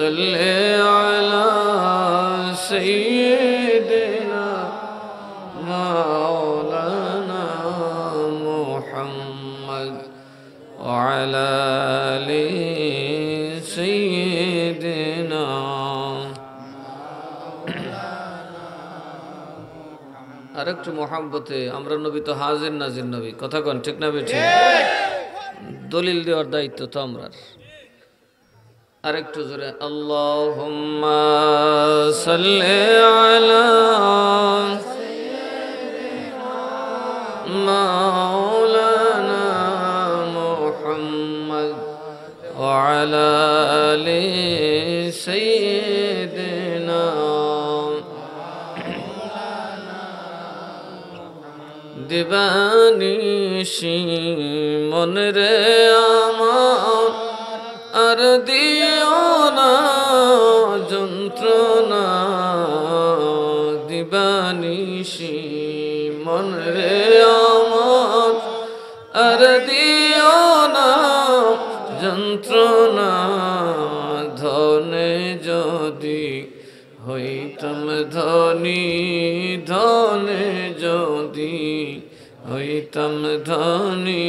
صل على سيدنا مولانا محمد وعلى آل سيدنا আরেকটু মহব্বতে আমরা নবী তো হাজির নাজির নবী কথা কোন ঠিক না বেঠিক দলিল দেওয়ার দায়িত্ব তো আমরার আরেকটু জোরে আল্লাহুম্মা সাল্লি আলা মাওলানা মুহাম্মদ ওয়া আলা আলি সাইয়্যিদিনা দিবানিশি মনরে আমার আর দিও না যন্ত্রণা দিবানিশি মনরে আমার আর দিও না যন্ত্রণা ধনে যদি হইতাম ধনী ধনে যদি হইতাম ধনী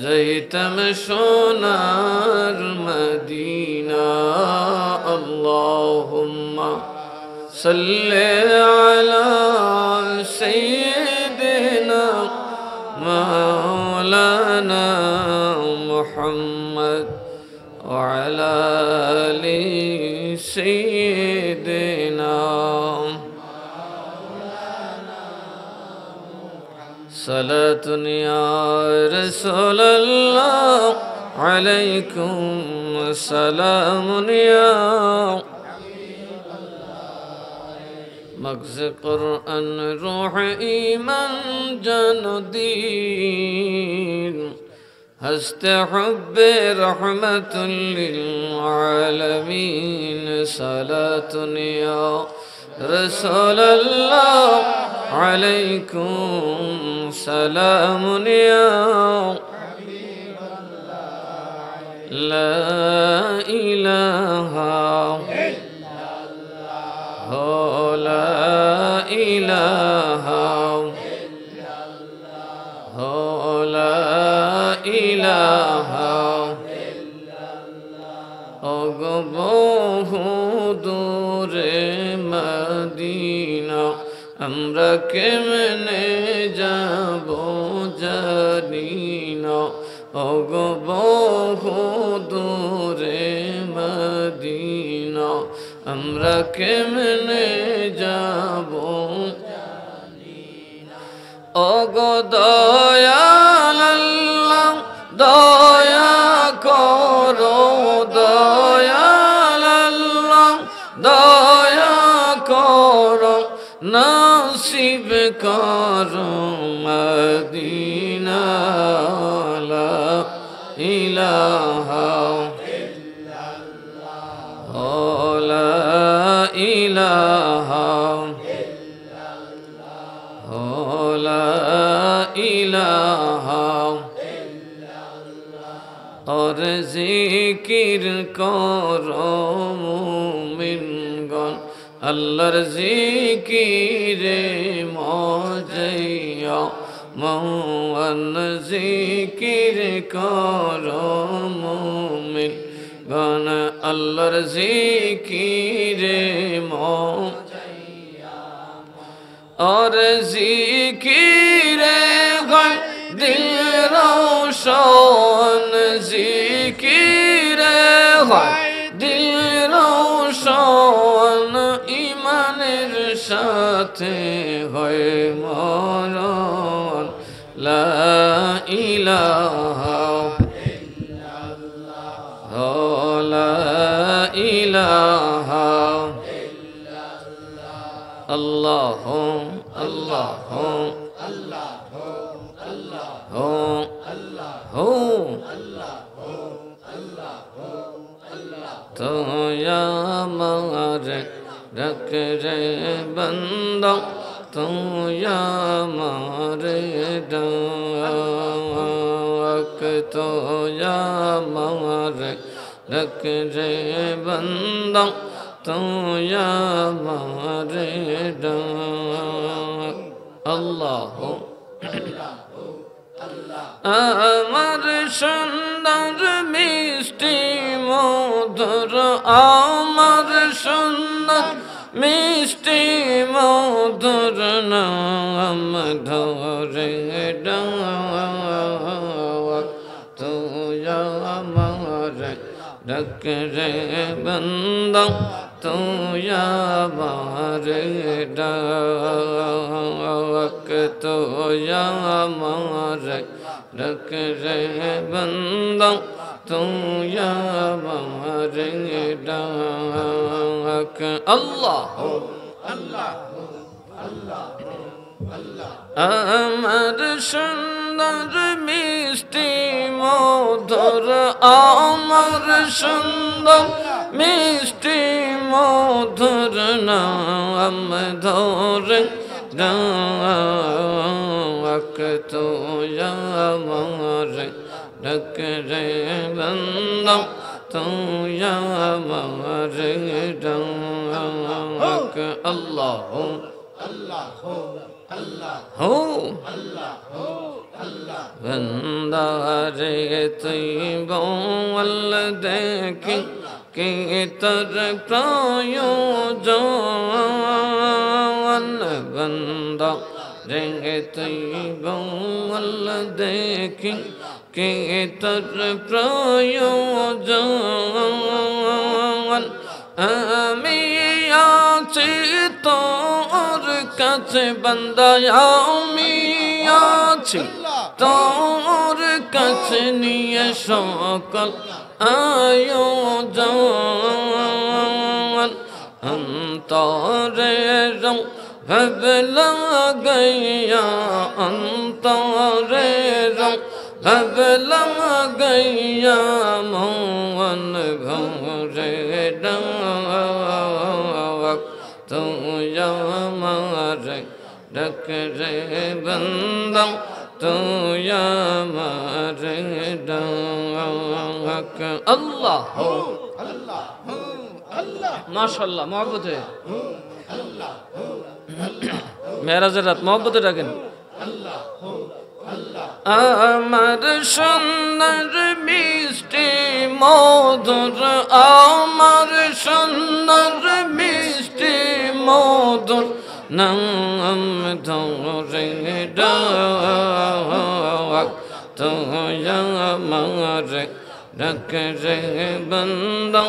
যাইতাম সোনার মদিনা আল্লাহুম্মা সাল্লি আলা সাইয়্যিদিনা মাওলানা মুহাম্মদ ওয়া আলা আলি সাইয়্যিদিনা সালাতুন ইয়া রাসূলুল্লাহ আলাইকুম সালামুন ইয়া মগজ কুরআন রূহ ঈমান জান দীন হস্ত হুব্বে রহমাতুল লিল আলামিন সালাতুন ইয়া রাসূলুল্লাহ عليكم سلام يا لا إله إلا الله لا إله إلا الله لا إله إلا الله أغبوه دور مدينة আমরা কেমনে যাব জানি না ওগো বহু দূরে মদিনা আমরা কেমনে যাব জানি না ওগো দয়াল আল্লাহ দয়া করো দয়াল আল্লাহ দয়া করো নাসিব করো মদিনা লা ইলাহা ইল্লাল্লাহ লা ইলাহা ইল্লাল্লাহ লা ইলাহা ইল্লাল্লাহ আর জিকির করো মুমিনগণ আল্লাহর জিকিরে মজাইয়া মওয়ান জিকির করো মুমিন গান আল্লাহর জিকিরে মজাইয়া আর জিকিরে গান দিল রোশন জিকিরে গান দিল রোশন ইমানের সাথে হয় মরণ লা ইলাহা ইল্লাল্লাহ লা ইলাহা ইল্লাল্লাহ আল্লাহু আল্লাহু আল্লাহু আল্লাহু আল্লাহু তো আমার रख रे बंदा तू या मारे डाक तो या मारे रख रे बंदा तू हमारे डाक अल्लाह আমার সুন্দর মিষ্টি মধুর আমার সুন্দর মিষ্টি মধুর নাম ধরে ডাক তুই আমার ডাক রে বান্দা তুই আমার ডাক তুই আমার ডাক রে বান্দা তুই আমার ডাক আল্লাহ আমার সুন্দর মিষ্টি মধুর আমার সুন্দর মিষ্টি মধুর নাম ধরে ডাক তুই আমার ডাক রে বান্দা তুই আমার ডাক আল্লাহ हो बंदा रे तुई बोल देखी कि तर प्रयोजन बंदा रे तुई बोल देखी कि तर प्रयोजन আমি আছি তোর কাছে বান্দা আমি আছি তোর কাছে নিয়ে সকল আয়োজন অন্তরে ভাবলা গাইয়া অন্তরে ভাবলা গাইয়া মন ভরে ডাক তুই আমার ডাক রে বান্দা তুই আমার ডাক আল্লাহ মাশাআল্লাহ মহব্বতে মেরাজের রাত মহব্বতে ডাকেন আমার সুন্দর মিষ্টি মধুর আমার সুন্দর মিষ্টি মধুর নাম ধরে ডাক তুই আমার ডাক রে বান্দা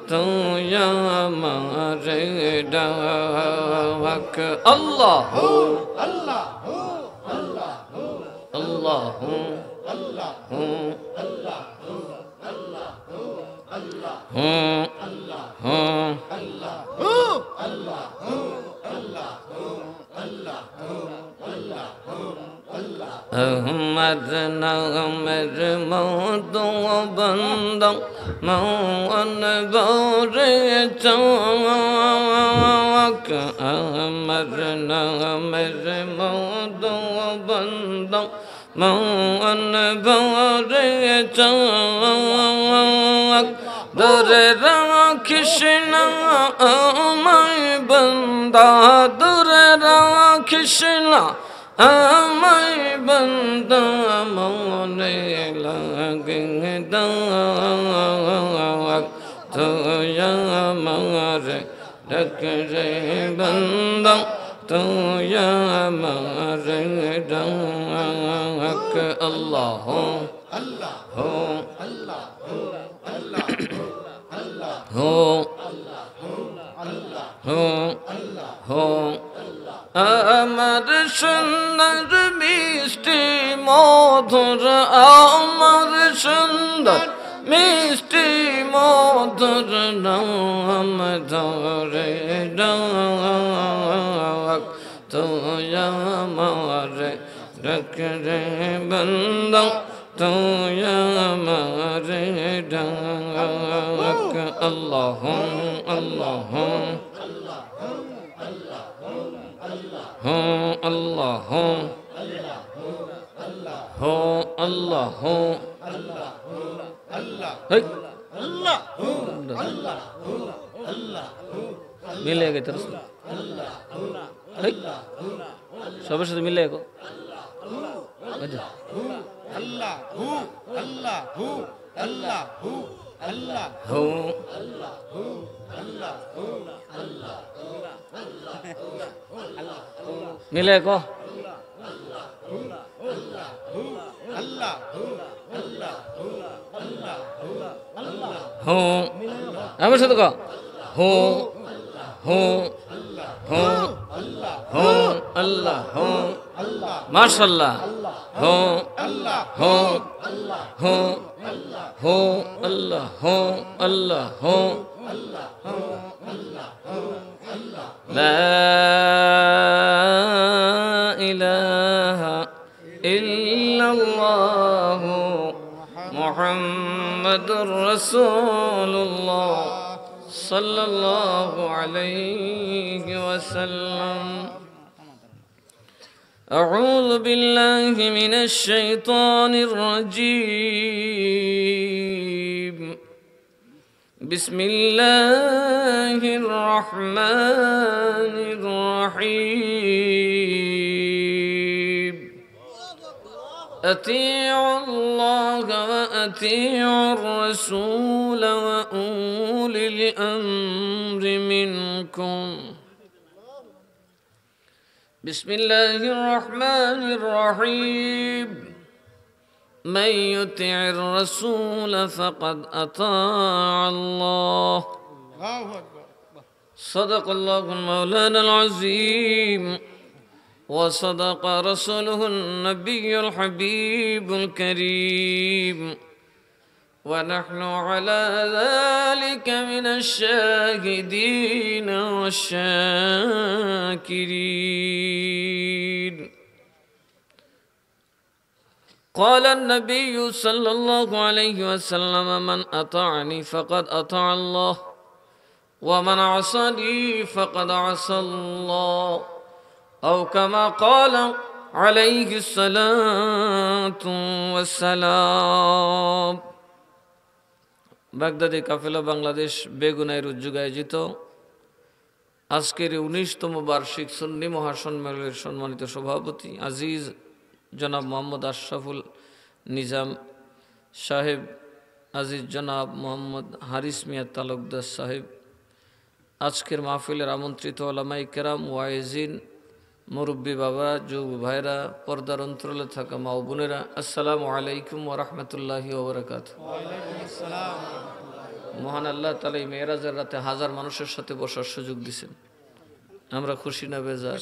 তুই আমার ডাক আল্লাহ Allah أحمد نغمر موت وبندم موان بوريتك أحمد نغمر موت وبندم موان بوريتك দূরে রাখিস না আমায় বান্দা দূরে রাখিস না আমায় বান্দা মনে লাগে দাগ তুই আমার ডাক রে বান্দা তুই আমার ডাক আল্লাহ আল্লাহ हो আমার সুন্দর মিষ্টি মধুর আমার সুন্দর মিষ্টি মধুর নাম ধরে ডাক তুই আমার ডাক রে বান্দা তুই আমার ডাক আল্লাহ আল্লাহ আল্লাহ আল্লাহ মিলে গেছে সবার সাথে মিলে গো মিলে গো হুঁ আমার সাথে কো হুঁ হুঁ হুঁ হুঁ আল্লাহ হুঁ মাশাআল্লাহ হুঁ হুঁ হুঁ হুঁ আল্লাহ হুঁ আল্লাহ হুঁ লা ইলাহা ইল্লাল্লাহ মুহাম্মাদুর রাসূলুল্লাহ সাল্লাল্লাহু আলাইহি ওয়াসাল্লাম أعوذ بالله من الشيطان الرجيم بسم الله الرحمن الرحيم أطيعوا الله وأطيعوا الرسول وأولي الأمر منكم بسم الله الرحمن الرحيم من يطع الرسول فقد أطاع الله صدق الله مولانا العظيم وصدق رسوله النبي الحبيب الكريم ونحن على ذلك من الشاهدين والشاكرين قال النبي صلى الله عليه وسلم من أطاعني فقد أطاع الله ومن عصاني فقد عصى الله أو كما قال عليه الصلاة والسلام বাগদাদি কাফেলা বাংলাদেশ বেগুনায় উদ্যোগ আয়োজিত আজকের 19তম বার্ষিক সুন্নি মহাসম্মেলনের সম্মানিত সভাপতি আজিজ জনাব মোহাম্মদ আশরাফুল নিজাম সাহেব, আজিজ জনাব মোহাম্মদ হারিস মিয়া তালুকদার সাহেব, আজকের মাহফিলের আমন্ত্রিত ওলামায়ে কেরাম, ওয়াইজিন, মুরব্বী বাবা, যুব ভাইরা, পর্দার অন্তরালে থাকা মা ও বোনেরা, আসসালামু আলাইকুম ওয়া রাহমাতুল্লাহি ওয়া বারাকাতুহু। মহান আল্লাহ তাআলা এই মেরাজের রাতে হাজার মানুষের সাথে বসার সুযোগ দিয়েছেন। আমরা খুশি না বেজার?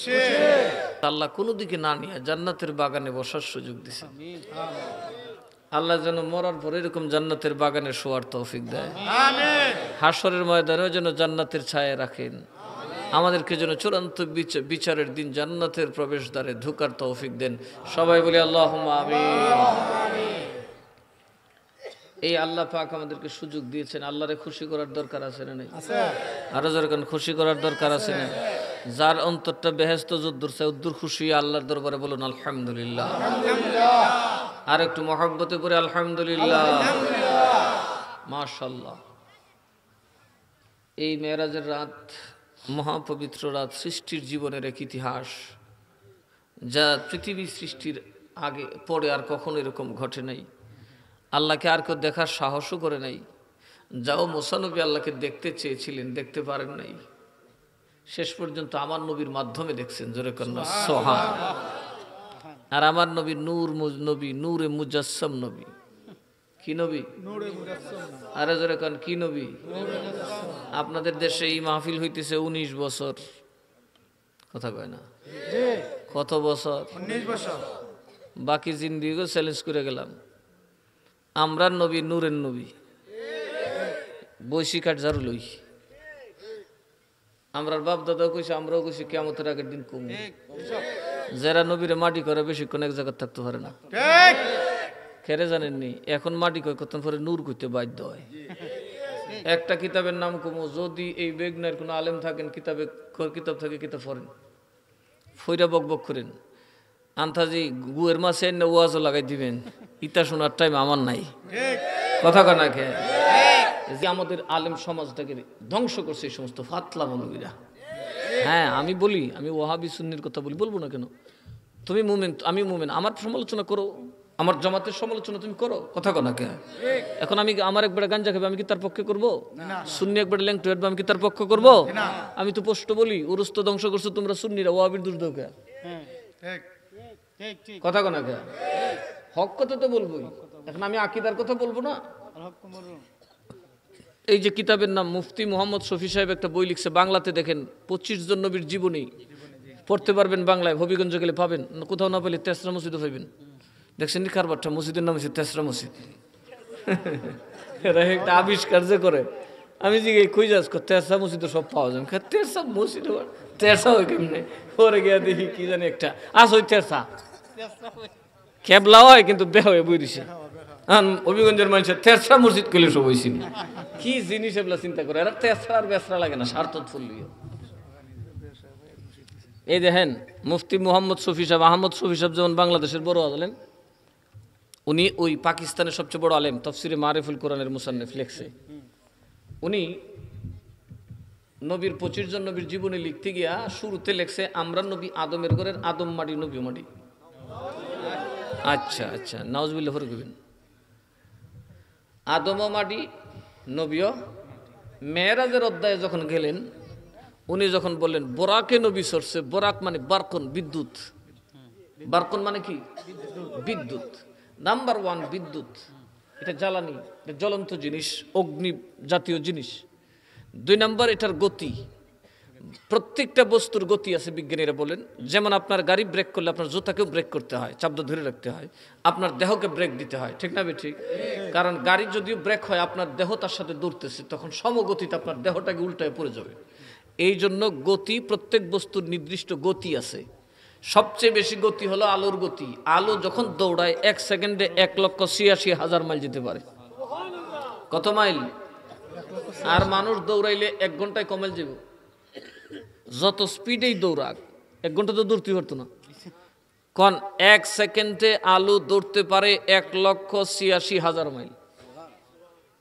আল্লাহ কোনো দিকে না নিয়ে জান্নাতের বাগানে বসার সুযোগ দিয়েছেন। আল্লাহ যেন মরার পর এরকম জান্নাতের বাগানে শোয়ার তৌফিক দেয়। হাসরের ময়দানেও যেন জান্নাতের ছায়া রাখেন। আমাদেরকে যেন চূড়ান্ত বিচারের দিন জান্নাতের প্রবেশদ্বারে ঢোকার তৌফিক দেন। সবাই বলি আল্লাহুম্মা আমিন। এই আল্লাহ পাক আমাদেরকে সুযোগ দিয়েছেন, আল্লাহরে খুশি করার দরকার আছে না নাই? আরো যখন খুশি করার দরকার আছে না? যার অন্তরটা বেহেশত যদ্দুর চাই উদ্দুর খুশি আল্লাহর দরবারে বলুন আলহামদুলিল্লাহ। আর একটু মহব্বতে করে আলহামদুলিল্লাহ, মাশাআল্লাহ। এই মেরাজের রাত, মহাপবিত্র রাত, সৃষ্টির জীবনের এক ইতিহাস, যা পৃথিবী সৃষ্টির আগে পরে আর কখনো এরকম ঘটে নাই। আল্লাহকে আর কেউ দেখার সাহসও করে নাই। যাও মুসা নবী আল্লাহকে দেখতে চেয়েছিলেন, দেখতে পারেন নাই, শেষ পর্যন্ত আমার নবীর মাধ্যমে দেখছেন। জোরে কন্যা সোহান। আর আমার নবী নূর নবী, নূরে মুজাসসাম নবী। কি নবী? আরে জোরে কন কি নবী? আপনাদের দেশে এই মাহফিল হইতেছে 19 বছর, কথা কয় না? কত বছর? 19 বছর। বাকি জিন্দেগিও চ্যালেঞ্জ করে গেলাম। আমরা নবী নূরের নবী, বৈশি কাঠ ঝাড়ু লই। আমরার বাপ দাদাও কইছে, আমরাও কইছি কিয়ামতের আগের দিন কম। যারা নবীরে মাটি করে বেশিক্ষণ এক জায়গায় থাকতে পারে না। খেরে জানেননি? এখন মাটি কয় কত পরে নূর করতে বাধ্য হয়। একটা কিতাবের নাম কমো, যদি এই বেগনার কোনো আলেম থাকেন, কিতাব থাকে, কিতাব পড়েন, ফইরা বক বক করেন, আন্তাজি গুয়ের মাছে ওয়াজও লাগাই দিবেন। ইতা শোনার টাইম আমার নাই, কথা কনা খে। যে আমাদের আলেম সমাজটাকে ধ্বংস করছে এই সমস্ত ফাতলা মৌলবীরা। হ্যাঁ আমি বলি, আমি ওয়াহাবি সুন্নির কথা বলি, বলবো না কেন? তুমি মুমিন, আমি মুমিন, আমার সমালোচনা করো, আমার জামাতের সমালোচনা তুমি করো, কথা কো না কে? এখন আমি আমার একবার গাঞ্জা খাবে, আমি কি তার পক্ষে করবো? সুন্নি একবার ল্যাংটু হেঁটবে, আমি কি তার পক্ষ করবো? আমি তো স্পষ্ট বলি, উরুস তো ধ্বংস করছো তোমরা সুন্নিরা, ওয়াহাবির দোষ দাও কে? কথা কো না কে? হক কথা তো বলবোই। এখন আমি আকীদার কথা বলবো না? এই যে কিতাবের নাম মুফতি মোহাম্মদ শফি সাহেব একটা বই লিখছে, বাংলাতে দেখেন 25 জন নবীর জীবনী পড়তে পারবেন বাংলায়, হবিগঞ্জ গেলে পাবেন, কোথাও না পেলে তেসরা মসজিদও পাইবেন। দেখছেন নি কারবারটা? মসজিদের নাম হচ্ছে তেসরা মসজিদ। এরা একটা আবিষ্কার যে করে, আমি যে কই যাস তেসরা মসজিদে সব পাওয়া যায়, তেসরা মসজিদ তেসরা হয় কেমনে? পরে গিয়া দেখি কি জানি একটা আস ওই তেসরা খেবলা হয় কিন্তু দেহ বই দিছে। হবিগঞ্জের মানুষের তেসরা মসজিদ করলে সব হয়েছিল কি জিনিস, এগুলা চিন্তা করে এরা। তেসরা আর বেসরা লাগে না, স্বার্থ ফুললিও। এই দেখেন মুফতি মোহাম্মদ শফি সাহেব, আহমদ শফি সাহেব যেমন বাংলাদেশের বড় আলেম, উনি ওই পাকিস্তানের সবচেয়ে বড় আলেম, তাফসিরে মারিফুল কোরআনের মুসান্নিফ লিখছে। উনি নবীর 25 জন নবীর জীবনী লিখতে গিয়া শুরুতে লিখছে আমরা নবী আদমের ঘরের আদম মাটি নবী মাটি। আচ্ছা আচ্ছা, নাউজুবিল্লাহ ফরক হইবেন। আদমও মাটি নবীও। মেরাজের অধ্যায়ে যখন গেলেন, উনি যখন বললেন বোরাকে নবী সরছে, বোরাক মানে বারকন, বিদ্যুৎ। বারকন মানে কি? বিদ্যুৎ। নাম্বার 1 বিদ্যুৎ, এটা জ্বালানি, এটা জ্বলন্ত জিনিস, অগ্নি জাতীয় জিনিস। 2 নাম্বার এটার গতি, প্রত্যেকটা বস্তুর গতি আছে, বিজ্ঞানীরা বলেন। যেমন আপনার গাড়ি ব্রেক করলে আপনার জুতাকেও ব্রেক করতে হয়, চাপ ধরে রাখতে হয়, আপনার দেহকে ব্রেক দিতে হয়, ঠিক না ঠিক? কারণ গাড়ি যদিও ব্রেক হয়, আপনার দেহ তার সাথে দৌড়তেছে, তখন সমগতিতে আপনার দেহটাকে উল্টায় পড়ে যাবে। এই জন্য গতি, প্রত্যেক বস্তুর নির্দিষ্ট গতি আছে। সবচেয়ে বেশি গতি হলো আলোর গতি। আলো যখন দৌড়ায় 1 সেকেন্ডে 1,86,000 মাইল যেতে পারে। কত মাইল? আর মানুষ দৌড়াইলে 1 ঘন্টায় কমাইল যাব। যত স্পিডেই দৌড়াক, 1 ঘন্টা তো দৌড়তে পারতো না। কোন 1 সেকেন্ডে আলো দৌড়তে পারে 1,86,000 মাইল।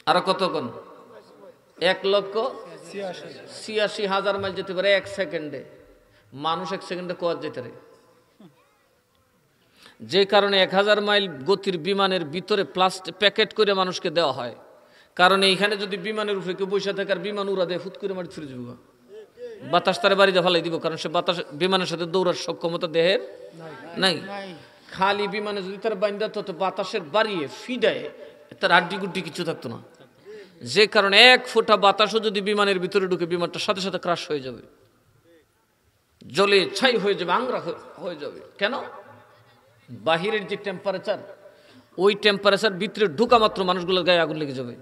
আর কত কোন? 1,86,000 মাইল যেতে পারে 1 সেকেন্ডে। মানুষ 1 সেকেন্ডে কোয়ার যেতে পারে। যে কারণে 1000 মাইল গতির বিমানের ভিতরে প্লাস্টিক প্যাকেট করে মানুষকে দেওয়া হয়। কারণ এইখানে যদি বিমানের উপরে কেউ বসে থাকে আর বিমান উড়া দেয়, ফুট করে মাটি ফিরে যাব, বাতাস তারে বাড়িতে ফালাই দিব, কারণ সে বাতাস বিমানের সাথে দৌড়ার সক্ষমতা দেহের নাই। খালি বিমানে যদি তার বাইন্দা তো বাতাসের বাড়িয়ে ফিডায় তার আড্ডি গুড্ডি কিছু থাকতো না। যে কারণে 1 ফোঁটা বাতাসও যদি বিমানের ভিতরে ঢুকে, বিমানটা সাথে সাথে ক্রাশ হয়ে যাবে, জলে ছাই হয়ে যাবে, আংরা হয়ে যাবে। কেন? বাহিরের যে টেম্পারেচার, ওই টেম্পারেচার ভিতরে ঢুকা মাত্র মানুষগুলোর গায়ে আগুন লেগে যাবে।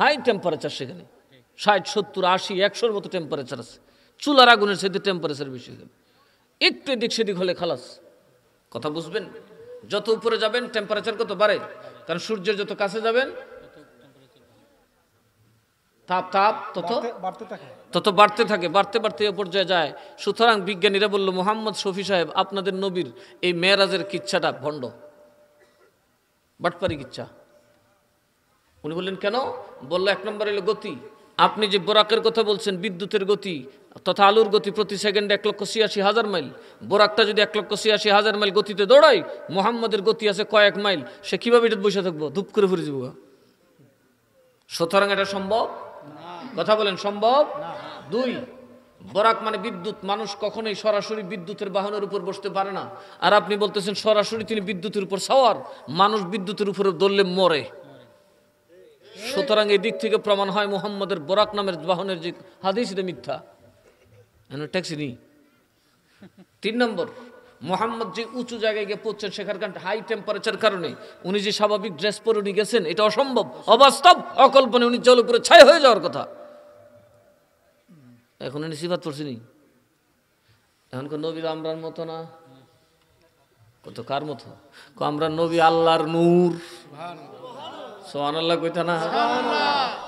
হাই টেম্পারেচার সেখানে 60, 70, 80, 100-র মতো টেম্পারেচার আছে। চুলার আগুনের সাথে টেম্পারেচার বেশি, একটু এদিক সেদিক হলে খালাস। কথা বুঝবেন? যত উপরে যাবেন টেম্পারেচার কত বাড়ে, কারণ সূর্যের যত কাছে যাবেন তাপ তত বাড়তে থাকে, বাড়তে বাড়তে এ পর্যায়ে যায়। সুতরাং বিজ্ঞানীরা বলল, মোহাম্মদ শফি সাহেব আপনাদের নবীর এই মেরাজের কিচ্ছাটা ভণ্ড, বাটপারি কিচ্ছা। উনি বললেন কেন? বলল 1 নম্বর হলো গতি। আপনি যে বোরাকের কথা বলছেন, বিদ্যুতের গতি তথা আলুর গতি প্রতি সেকেন্ডে 1,86,000 মাইল। বোরাকটা যদি 1,86,000 মাইল গতিতে দৌড়ায়, মোহাম্মদের গতি আছে কয়েক মাইল, সে কিভাবে এটা বসে থাকবো? ধূপ করে ফুরে যাব। সুতরাং এটা সম্ভব? কথা বলেন, সম্ভব? 2, বোরাক মানে বিদ্যুৎ। মানুষ কখনোই সরাসরি বিদ্যুতের বাহনের উপর বসতে পারে না। আর আপনি বলতেছেন সরাসরি তিনি বিদ্যুতের উপর সাওয়ার, মানুষ বিদ্যুতের উপরে দৌড়লে মরে। সুতরাং এই দিক থেকে প্রমাণ হয় মুহাম্মদের বোরাক নামের বাহনের যে হাদিস, এটা মিথ্যা। ট্যাক্সি নেই। 3 নম্বর, মুহাম্মদ যে উঁচু জায়গায় গিয়ে পৌঁছেন, সেখানকার হাই টেম্পারেচার কারণে উনি যে স্বাভাবিক ড্রেস পরে উনি গেছেন, এটা অসম্ভব, অবাস্তব, অকল্পনীয়। উনি জল উপরে ছাই হয়ে যাওয়ার কথা। এখন উনি সিফাত পড়ছিনি। এখন নবীর আমরার মতো না, কত কার মতো? আমরা নবী আল্লাহর নূর। সুবহানাল্লাহ কইতা না?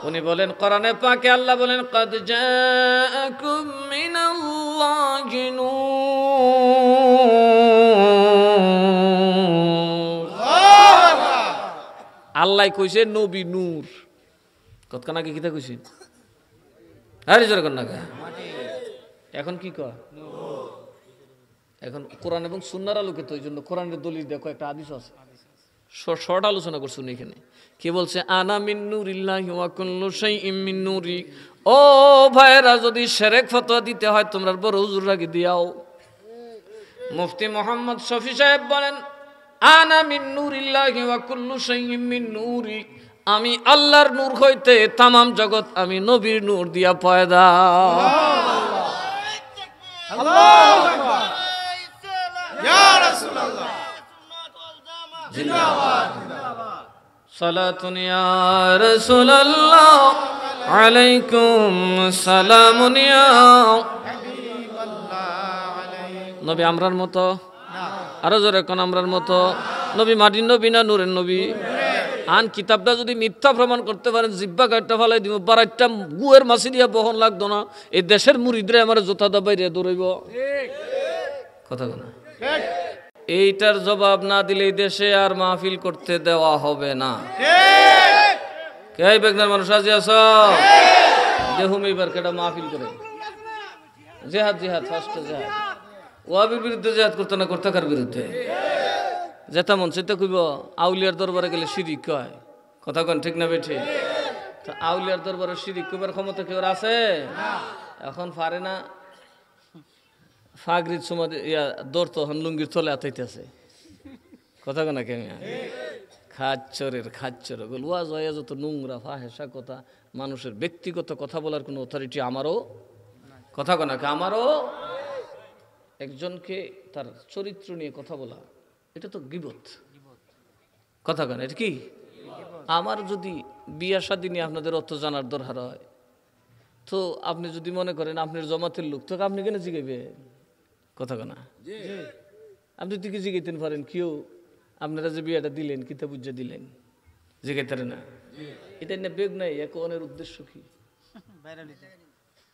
উনি বলেন কোরআনে পাকে, আল্লাহ বলেন ক্বাদ জাআকুম মিনাল্লাহি নূর। আল্লাহ কইছে নবী নূর। কতক্ষণ আগে কিতা কইছি আরে জোরে কর না কে এখন কি কয় এখন কোরআন এবং সুন্নাহর আলোকে তো এইজন্য কোরআনের দলিল দেখো একটা হাদিস আছে শর্ট আলোচনা করছুন এখানে কে বলছে আনা মিন নূরিল্লাহি ওয়া কুল্লু শাইইন মিন নূরি ও ভাইরা যদি শিরক ফতোয়া দিতে হয় তোমরা বড় হুজুররাকে দিয়াও মুফতি মোহাম্মদ শফি সাহেব বলেন আনা মিন নূরিল্লাহি ওয়া কুল্লু শাইইন মিন নূরি আমি আল্লাহর নূর হইতে तमाम জগৎ আমি নবীর নূর দিয়া পয়দা আল্লাহু আকবার ইয়া রাসূলুল্লাহ জিন্দাবাদ সালাতুন ইয়া রাসূলুল্লাহ আলাইকুম সালামুন ইয়া হাবিবাল্লাহ নবী আমরার মতো আরো জোরে কোন আমরার মতো নবী মাটির নবী না নূরের নবী আন কিতাবটা যদি মিথ্যা প্রমাণ করতে পারেন জিব্বা কাটটা ফালাই দিব বারাইটা গুয়ের মাছি দিয়া বহন লাগতো না এই দেশের মুরিদরে আমার জোতা দাবাইরে দৌড়াইব কথা বলা এইটার জবাব না দিলে দেশে আর মাহফিল করতে দেওয়া হবে না কে বেগনার মানুষ আজি আছো দেহুম এইবার কেটা মাহফিল করে জিহাদ জিহাদ ফার্স্ট জিহাদ ওয়াবির বিরুদ্ধে জিহাদ করতে না করতে কার বিরুদ্ধে যেটা মন সেটা কইব আউলিয়ার দরবারে গেলে শিরিক কয় কথা কোন ঠিক না বেঠি তো আউলিয়ার দরবারে শিরিক কইবার ক্ষমতা কেউ আছে এখন পারে না ফাগরিদ সময় ইয়া দৌড়তো লুঙ্গির তলে আতাইতেছে কথা কোন কেন খাচ্চর ওয়াজ হয়ে যত নোংরা ফাহেসা কথা মানুষের ব্যক্তিগত কথা বলার কোনো অথরিটি আমারও কথা কোন আমারও একজনকে তার চরিত্র নিয়ে কথা বলা এটা তো গীবত কথা কেন এটা কি আমার যদি বিয়া শাদী নিয়ে আপনাদের অত জানার দরকার হয় তো আপনি যদি মনে করেন আপনার জমাতের লোক তো আপনি কেন জিগাইবে কথা কেনা আপনি তো কি জিগাইতেন পারেন কেউ আপনারা যে বিয়াটা দিলেন কিতা বুঝে দিলেন জিগাইতারে না এটা না বেগ নাই এক অনের উদ্দেশ্য কি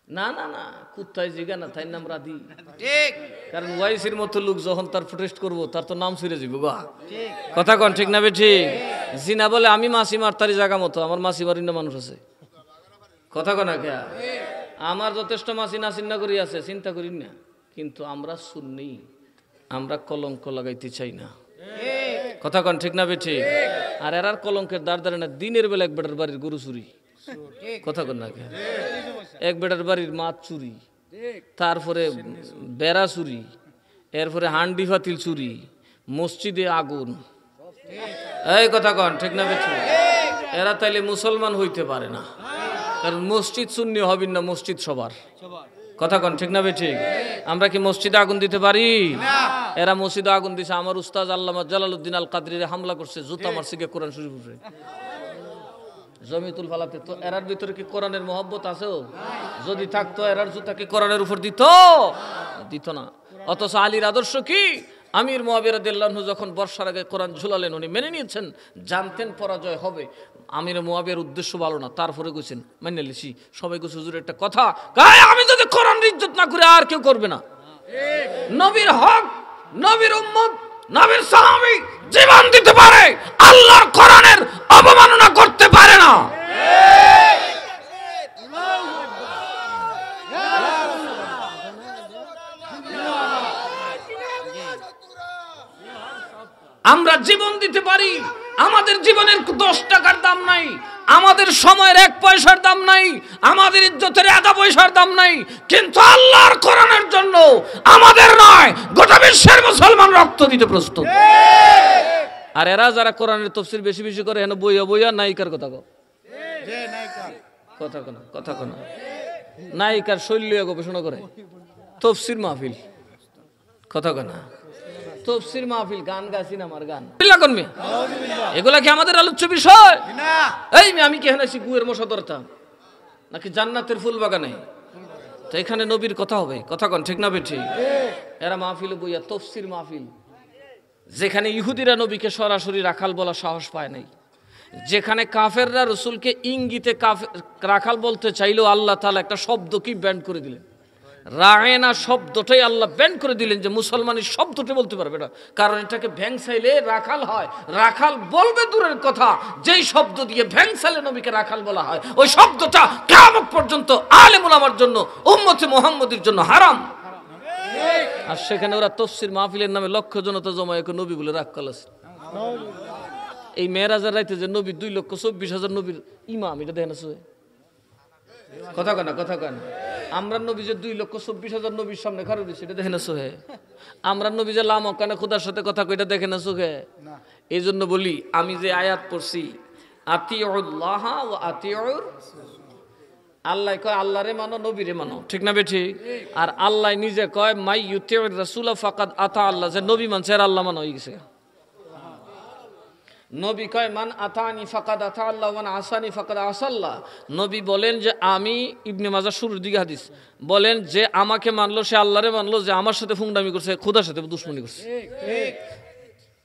না না না কুত্তায় জিগা না তাই নাম রাধি ঠিক কারণ ওয়াইসির মতো লোক যখন তার প্রোটেস্ট করবো তার তো নাম ছিঁড়ে যাবো গা কথা কন ঠিক না বে ঠিক জিনা বলে আমি মাসি মারতারি জায়গা মতো আমার মাসি বাড়ির না মানুষ আছে কথা কনা কে আমার যথেষ্ট মাসি না চিন্তা করি আছে চিন্তা করি না কিন্তু আমরা শুননি আমরা কলঙ্ক লাগাইতে চাই না কথা কন ঠিক না বে ঠিক আর এরার কলঙ্কের দাঁড় দাঁড়ে না দিনের বেলা এক বেটার বাড়ির গরু চুরি কথা কন না কে এক বেটার বাড়ির মাছ চুরি তারপরে বেড়া চুরি এরপরে হান্ডি ফাতিল চুরি মসজিদে আগুন এই কথা কন ঠিক না বেঠি এরা তাইলে মুসলমান হইতে পারে না কারণ মসজিদ সুন্নি হবেন না মসজিদ সবার কথা কন ঠিক না বেঠি আমরা কি মসজিদে আগুন দিতে পারি এরা মসজিদে আগুন দিছে আমার উস্তাদ আল্লামা জালালউদ্দিন আল কাদরিরে হামলা করছে জুতা মারছে কে কোরআন শরীফ উপরে জমিতুল ফালাতে তো এরার ভিতরে কি কোরআনের মহব্বত আছে যদি থাকতো এরার জুতা কি কোরআনের উপর দিত না অথচ আলীর আদর্শ কি আমির মুয়াবিয়া রাদিয়াল্লাহু আনহু যখন বর্ষার আগে কোরআন ঝুলালেন উনি মেনে নিয়েছেন জানতেন পরাজয় হবে আমির মুয়াবিয়ার উদ্দেশ্য ভালো না তারপরে কইছেন মেনে লিছি সবাই কইছে হুজুর একটা কথা গায় আমি যদি কোরআনের ইজ্জত না করে আর কেউ করবে না নবীর হক নবীর উম্মত নবীর সাহাবী জীবন দিতে পারে আল্লাহর কোরআনের অবমাননা করতে পারে না আমরা জীবন দিতে পারি আমাদের জীবনের 10 টাকার দাম নাই আমাদের সময়ের 1 পয়সার দাম নাই আমাদের ইজ্জতের 1 পয়সার দাম নাই কিন্তু আল্লাহর কোরআনের জন্য আমাদের নয় গোটা বিশ্বের মুসলমান রক্ত দিতে প্রস্তুত আর এরা যারা কোরআনের তাফসীর বেশি বেশি করে এনে বইয়া নায়িকার কথা কও কথা কোন নায়িকার শৈলী গবেষণা করে তাফসীর মাহফিল কথা কোন তাফসীর মাহফিল গান গাছি না আমার গান এগুলা কি আমাদের আলোচ্য বিষয় না এই আমি কি হেনাছি গুয়ের মশা ধরতাম নাকি জান্নাতের ফুল বাগানে তো এখানে নবীর কথা হবে কথা কোন ঠিক না বেঠি এরা মাহফিলে বইয়া তাফসীর মাহফিল যেখানে ইহুদিরা নবীকে সরাসরি রাখাল বলা সাহস পায় নাই যেখানে কাফেররা রাসূলকে ইঙ্গিতে রাখাল বলতে চাইলেও আল্লাহ তাআলা একটা শব্দ কি ব্যান্ড করে দিলেন রায়না শব্দটাই আল্লাহ ব্যান করে দিলেন যে মুসলমানের শব্দটা বলতে পারবে না, কারণ এটাকে ভ্যাংসাইলে রাখাল হয়। রাখাল বলবে দূরের কথা, যেই শব্দ দিয়ে ভ্যাংসাইলে নবীকে রাখাল বলা হয় ওই শব্দটা কিয়ামত পর্যন্ত আলেম উলামার জন্য, উম্মতে মুহাম্মদের জন্য হারাম। আর সেখানে ওরা তাফসীর মাহফিলের নামে লক্ষ জনতা জমা করে নবী বলে রাখাল আছে। এই মেরাজের রাইতে যে নবী 2,24,000 নবীর ইমাম, এটা দেখেন আছে কথা কয় না, কথা কয় না। আমরা নবী যে 2,24,000 নবীর সামনে খাড়া দিয়েছে, এটা দেখে না চোখে? আমরা নবী যে লাম কানে খোদার সাথে কথা কই, এটা দেখে না চোখে? এই জন্য বলি, আমি যে আয়াত পড়ছি আতিউল্লাহ ওয়া আতিউর, আল্লাহ কয় আল্লাহরে মানো, নবীরে মানো, ঠিক না বেঠি? আর আল্লাহ নিজে কয় মাই ইউতিউর রাসূল ফাকাদ আতা আল্লাহ, যে নবী মানছে আর আল্লাহ মানো হয়ে গেছে। নবী কয় মান আতানি ফাকাদ আতা আল্লাহ ওয়া মান আসানি ফাকাদ আসাল্লাহ। নবী বলেন যে আমি, ইবনে মাজাহ শুরুর দিকে হাদিস, বলেন যে আমাকে মানলো সে আল্লাহরে মানলো, যে আমার সাথে ফুংডামি করছে খোদার সাথে দুশমনি করছে,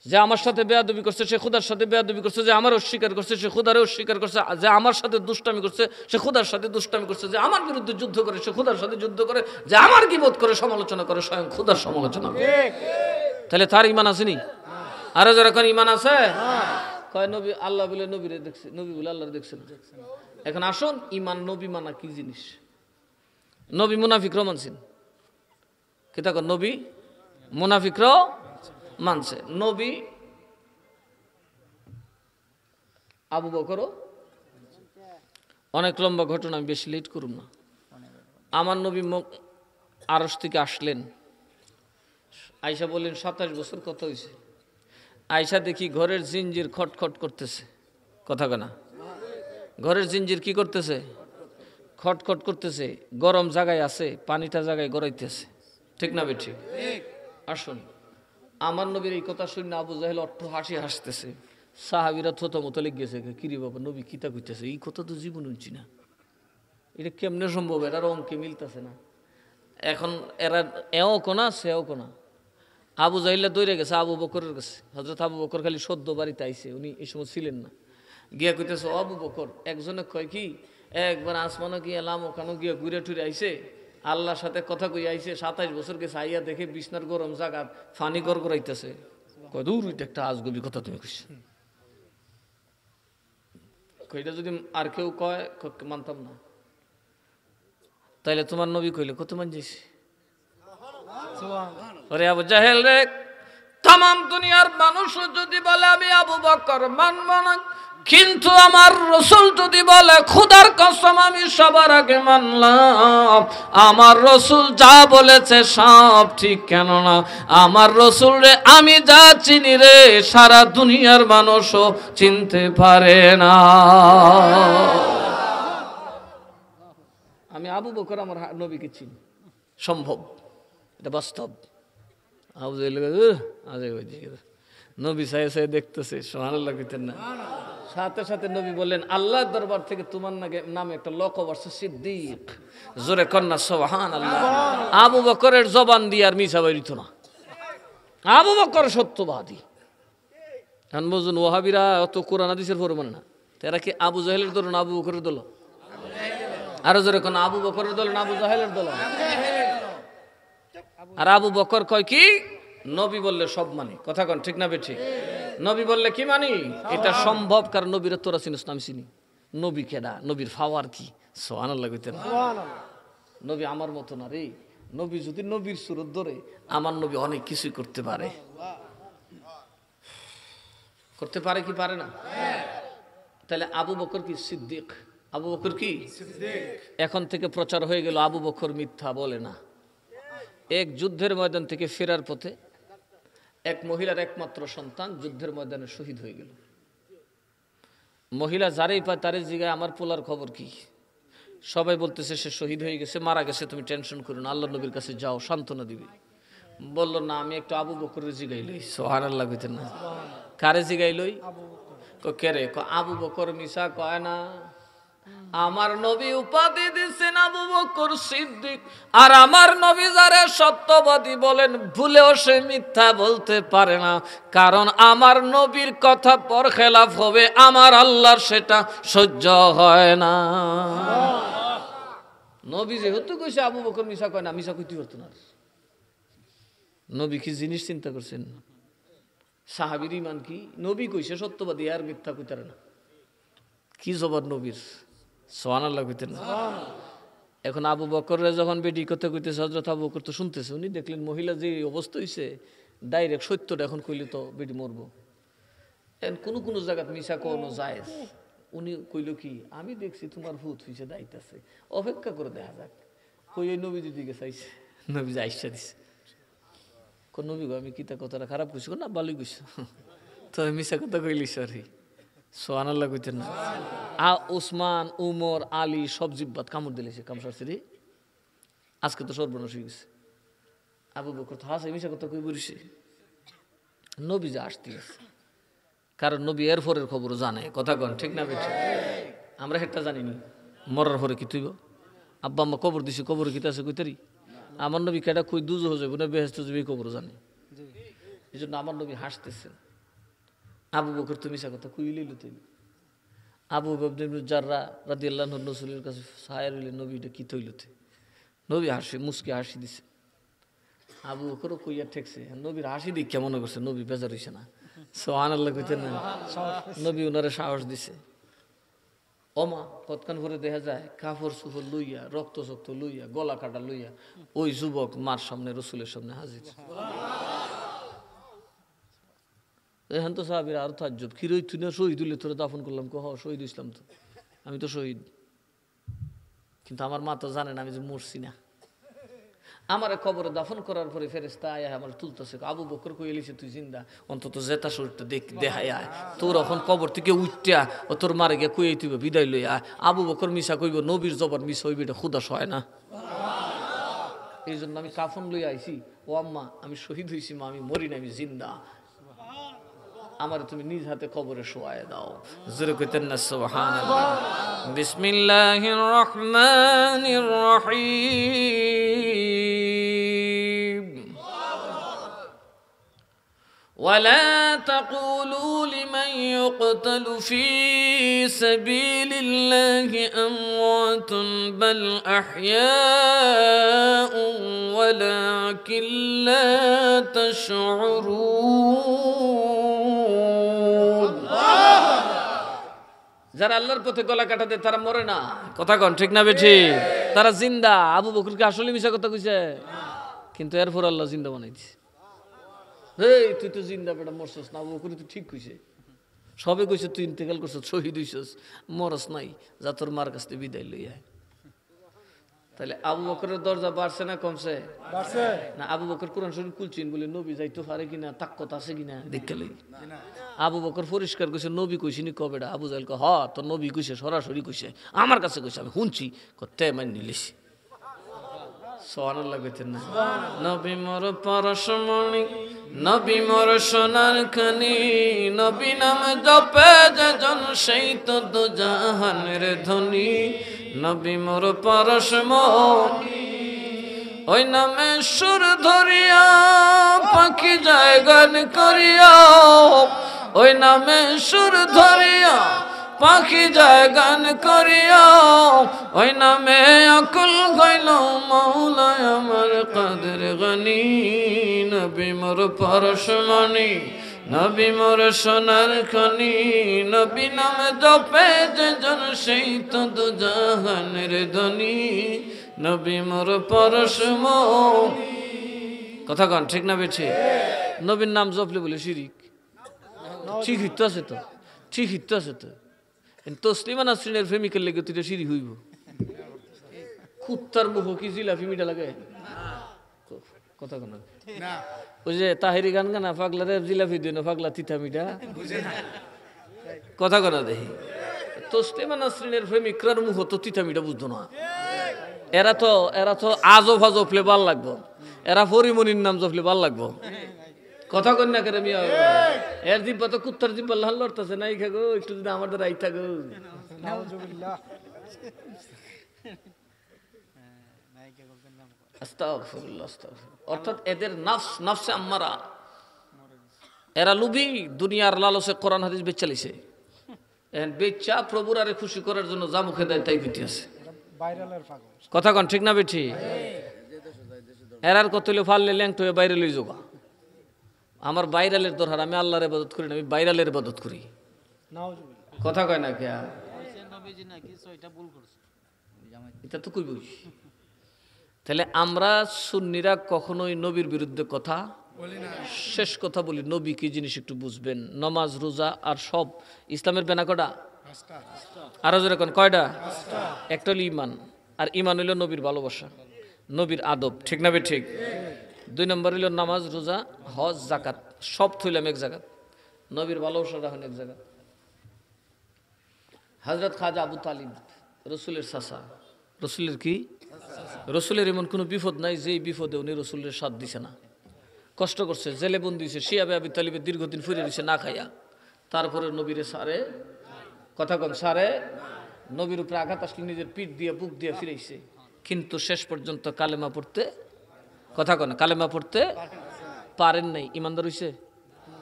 যে আমার সাথে বেয়াদবি করছে সে খোদার সাথে বেয়াদবি করছে, যে আমার অস্বীকার করছে সে খোদারে অস্বীকার করছে, যে আমার সাথে দুষ্টামি করছে সে খোদার সাথে দুষ্টামি করছে, যে আমার বিরুদ্ধে যুদ্ধ করে সে খোদার সাথে যুদ্ধ করে, যে আমার গীবত করে সমালোচনা করে স্বয়ং খোদার সমালোচনা করে। তাহলে তার ঈমান আসেনি? আরো যারা কোন ঈমান আছে? কয় নবী আল্লাহ বলে নবীরে দেখছে, নবী বলে আল্লাহরে দেখছেন। এখন আসুন, ঈমান নবী মানা কি জিনিস? নবী মুনাফিকরাও মানছেন, কি তা নবী মুনাফিকরাও মানছে। নবী আবু বকরও, অনেক লম্বা ঘটনা, আমি বেশি লেট করুম না। আমার নবী আরশ থেকে আসলেন, আয়েশা বললেন 27 বছর কত হয়েছে? আয়েশা দেখি ঘরের জিঞ্জির খটখট করতেছে, কথা কেনা? ঘরের জিঞ্জির কি করতেছে? খটখট করতেছে। গরম জায়গায় আছে, পানিটা জায়গায় গড়াইতেছে, ঠিক না বেঠি? আসুন, আমার নবীর এই কথা শুনে আবু জাহেল অট্ট হাসি হাসতেছে, সাহাবীরা থতমত লেগেছে, কিরে বাবা নবী কিতা কইতেছে, এই কথা তো জীবন শুনছি না, এটা কেমনে সম্ভব? এরা অঙ্কে মিলতেছে না। এখন এরা এও কোনা সেও কোনা। আবু জাহিল্লা দৌড়ে গেছে আবু বকরের কাছে। হযরত আবু বকর খালি সদ্য বাড়িতে আইছে, উনি এই সময় ছিলেন না। গিয়া কইতেছে, আবু বকর, একজনে কয় কি একবার আসমানো গিয়া লাম ওখানে গিয়া ঘুরে টুরে আইছে, আল্লাহর সাথে কথা কই আইছে, 27 বছর গেছে, আইয়া দেখে বিছনার গরম জায়গা ফানি গড় গড়াইতেছে। কয় দূর, এটা একটা আজগবি কথা তুমি কইছ। কইটা যদি আর কেউ কয় মানতাম না, তাইলে তোমার নবী কইলে কত মানছিস? ওরে আবু জাহেল রে, তামাম দুনিয়ার মানুষ যদি বলে আমি আবু বকর মানব না, কিন্তু আমার রসুল যদি বলে খোদার কসম আমি সবার আগে মানলাম, আমার রসুল যা বলেছে সব ঠিক, কেন না আমার রসুল রে আমি যা চিনি রে সারা দুনিয়ার মানুষও চিনতে পারে না। আমি আবু বকর আমার নবীকে চিনি, সম্ভব, এটা বাস্তব। নবী সাহেব সাহেব দেখতেছে, সুবহানাল্লাহ কইতেন না? সাথে সাথে নবী বললেন, আল্লাহর দরবার থেকে তোমার নামে একটা লকব আসছে সিদ্দিক। জোরে কন্যা সুবহানাল্লাহ। আবু বকরের জবান দিয়ে আর মিছা বেরিত না, আবু বকর সত্যবাদী। এখন বুঝুন, ওয়াহাবিরা অত কোরআন হাদিসের পড়ে মানে না, তারা কি আবু জাহেলের দল না আবু বকরের দল? আরো জোরে কোন আবু বকরের দল না আবু জাহেলের দল? আর আবু বকর কয় কি, নবী বললে সব মানি, কথা কন ঠিক না বেঠি? নবী বললে কি মানি, এটা সম্ভব, কারণ নবীর তোরা চিনিস না আমি চিনি। নবী কেডা, নবীর পাওয়ার কি? সুবহানাল্লাহ কইতেন। নবী আমার মতো না রে, নবী যদি নবীর সুরত ধরে, আমার নবী অনেক কিছুই করতে পারে। করতে পারে কি পারে না? তাহলে আবু বকর কি সিদ্দিক? আবু বকর কি সিদ্দিক? এখন থেকে প্রচার হয়ে গেল আবু বকর মিথ্যা বলে না। এক যুদ্ধের ময়দান থেকে ফেরার পথে এক মহিলার একমাত্র সন্তান যুদ্ধের ময়দানে শহীদ হয়ে গেল। মহিলা যারাই পায় তারে জিগায় আমার পোলার খবর কি? সবাই বলতেছে সে শহীদ হয়ে গেছে, মারা গেছে, তুমি টেনশন করো না, আল্লাহ নবীর কাছে যাও, সান্ত্বনা দিবে। বললো না, আমি একটু আবু বকরের জিগাইলই। সুবহানাল্লাহ কইতেন না? কারে জিগাইলই? কে রে? আবু বকর মিশা কয় না, আমার নবী উপাধি দিচ্ছেন আবু বকর সিদ্দিক, আর আমার নবী যারে সত্যবাদী বলেন ভুলেও সে মিথ্যা বলতে পারে না, কারণ আমার নবীর কথা পর খেলাফ হবে, আমার আল্লাহর সেটা সহ্য হয় না। নবী যেহেতু কইছে আবু বকর মিশা কয় না, মিশা কইতে পারতো না। নবী কি জিনিস চিন্তা করছেন? সাহাবীর ঈমান কি? নবী কইছে সত্যবাদী আর মিথ্যা কইতারে না। কি জবাব নবীর, সুবহানাল্লাহ কইতেন না? এখন আবু বকরের যখন বেটি কথা কইতেছে, হযরত আবু বকর তো শুনতেছে, উনি দেখলেন মহিলা যে অবস্থা হইছে, ডাইরেক্ট সত্যটা এখন কইলে তো বেটি মরবো। এখন কোন কোন জায়গাত মিশা কোনো জায়েজ। উনি কইল কি, আমি দেখছি তোমার ভূত হইছে, দাইতাছে, অপেক্ষা করে দেখা যাক। কই এই নবী দিকে চাইছে, নবী আইসা দিছে। কোন নবী গো, আমি কিতা কথাটা খারাপ কইছি? না ভালোই কইছো, তো মিশা কথা কইলি সরি। সুবহানাল্লাহ কইতেন না? ওসমান, উমর, আলী সব জিব্বাত কামড় দিলেছে, কামসারছে রে। আজকে তো সর্বনাশ হয়ে গেছে। আবু বকর তো হাসে মিশা কথা কই বলিছে। নবী যা আসতে আছে, কারণ নবী এর পরের খবর জানে। কথা কন ঠিক না বেঠি? আমরা সেটা জানিনি। মরার পরে কি তুইব? আব্বা আম্মা কবর দিছি, কবর কিতা আছে কইতারি? আমার নবী কেটা কই দুজো হয়ে যাবে না বেহেস্ত যাবে, কবর জানে। এই জন্য আমার নবী হাসতেছেন। আবু বকর তুমি মিশা কথা কই লইল তুই? আবু বকর জাররা রাদিয়াল্লাহু আনহু রাসূলের কাছে সায়ের হইলে, নবী এটা কি তৈলতে? নবী হাসি মুস্কি হাসি দিছে। আবু বকরও কইয়া ঠেকছে। নবীর হাসি দেখে মনে করছে নবী বেজার হইছে না। সুবহানাল্লাহ কইতেন না? নবী ওনারে সাহস দিছে। ওমা কতক্ষণ পরে দেখা যায় কাপড় চোপড় লইয়া, রক্ত চক্ত লইয়া, গলা কাটা লইয়া ওই যুবক মার সামনে, রসুলের সামনে হাজির। এখন তো সাহাবীরা আর তাজ্জব, কি রই তুই না শহীদ হইলে তোরা দাফন করলাম? কহ শহীদ ইসলাম, তো আমি তো শহীদ, কিন্তু আমার মা তো জানে না আমি যে মরছি না। আমার কবরে দাফন করার পরে ফেরেশতা আয়া আমার তুলতেছে। আবু বকর কই এলিছে তুই জিন্দা, অন্তত জেতা শরীরটা দেখাই আয়। তোর এখন কবর থেকে উঠটা ও তোর মারে গিয়ে কই তুই বিদায় লই আয়। আবু বকর মিশা কইব, নবীর জবর মিস হইবে, এটা খুদা সয় না। এই জন্য আমি কাফন লই আইছি। ও আম্মা আমি শহীদ হইছি মা, আমি মরি না, আমি জিন্দা। আমার তুমি নিজ হাতে কবরে শোয়ায় দাও। জোরে কইতেন না সুবহানাল্লাহ? বিসমিল্লাহির রহমানির রহিম। ولا تقولوا لمن يقتل في سبيل الله أموات بل أحياء ولكن لا تشعرون। যারা আল্লাহর পথে গলা কাটা দেয় তারা মরে না। কথা কন ঠিক না বেঠি? তারা জিন্দা। আবু বকরকে আসলে মিশা কথা কইছে, কিন্তু এরপর আল্লাহ জিন্দা বানাইছে। এই তুই তো জিন্দা বেটা, মরছস না। আবু বকর তুই ঠিক কইছে, সবে কইছে তুই ইন্তেকাল করছস, শহীদ হইছস, মরস নাই, যা তোর মার কাছ থেকে বিদায় লই আয়। তাহলে আবু বকরের দরজা বাড়ছে না কমছে? বাড়ছে না। আবু বকর কোরআন শরীফ খুলছেন বলে নবী যাইতে পারে কিনা, তাকত আছে কিনা দেখতে লই। আবু বকর পরিষ্কার কইছে, নবী কইছিনি কবেটা? আবু জাহেল কয়, হ তো নবী কইছে, সরাসরি কইছে, আমার কাছে কইছে, আমি শুনছি, কতে মান নিলিছি। সুবহানাল্লাহ কইতেন না? নবী মোর পরশমণি, নবী মোর সোনার খনি, নবী নাম জপে যেজন সেই তো দুজাহানের ধনী। নবী মোর পরশমণি, ওই নামে সুর ধরিয়া পাখি যায় গান করিয়া, ওই নামে সুর ধরিয়া পাখি যায় গান করিয়া, ওই নামে আকুল গইল মাওলায় আমার কাদের গনি। নবী মোর পরশমণি, নবী মোর সোনার খনি, নবী নাম জপে যেজন সেই তো দুজাহানের ধনী। নবী মোর পরশমণি। কথা কন ঠিক না বেঠি? নবীর নাম জপলে বলে শিরিক? ঠিক হিত আছে তো, ঠিক হিত আছে তো। তসলিমা নাসরিনের প্রেমিকের লেগে তুই সিঁড়ি হইব? কুত্তার মুখ কি জিলাপি মিঠা লাগে? কথা কোন? ওই যে তাহেরি গান গানা, পাগলা রে জিলাপি দিন, পাগলা তিতা মিঠা। কথা কথা দেখি, তসলিমা নাসরিনের প্রেমিকরার মুখ তো তিতা মিঠা বুঝতো না। এরা তো আজব জপলে ভাল লাগবো, এরা পরিমণির নাম জপলে ভাল লাগবো। কথা কন না করে মিয়া, এর জিব্বা তো কুত্তার জিব্বা লাল লড়তেছে, নাই খাগো একটু যদি আমার দ্বারা আই থাকো। আস্তাগফিরুল্লাহ, আস্তাগফিরুল্লাহ। অর্থাৎ এদের নফসে আম্মারা, এরা লুবি, দুনিয়ার লালসে কোরআন হাদিস বেচালিছে। বেচা প্রভুর আরে খুশি করার জন্য যা মুখে দেয় তাই কইতে আছে। কথা কন ঠিক না বেঠি? এরার কত ফাললে ল্যাংটো বাইরে লই যোগা। আমার বাইরালের দরকার, আমি আল্লাহর ইবাদত করি না, আমি বাইরালের ইবাদত করি। কথা কয় না কে? এটা তো কইবই। তাহলে আমরা সুন্নিরা কখনোই নবীর বিরুদ্ধে কথা বলি না। শেষ কথা বলি, নবী কি জিনিস একটু বুঝবেন। নামাজ রোজা আর সব ইসলামের বেনা কটা? আরো জোরে কোন কয়টা? একটা হলো ইমান, আর ইমান হইল নবীর ভালোবাসা, নবীর আদব, ঠিক না বে ঠিক? 2 নম্বর হইল নামাজ রোজা হজ জাকাত, সব থইলাম এক জায়গা, নবীর ভালোবাসা রাখেন এক জায়গা। হযরত খাজা আবু তালিব রসুলের চাচা, রসুলের কি? রসুলের এমন কোনো বিপদ নাই যে বিপদে উনি রসুলের সাথ দিছে না। কষ্ট করছে, জেলে বন্দি হয়েছে, শিয়াবে আবি তালিবের দীর্ঘদিন ফিরে দিছে না খাইয়া। তারপরে নবীরে সারে, কথা কন, সারে নবীর উপরে আঘাত আসলে নিজের পিঠ দিয়ে বুক দিয়ে ফিরেছে, কিন্তু শেষ পর্যন্ত কালেমা পড়তে, কথা কন, কালেমা পড়তে পারেন নাই। ইমানদার হইছে?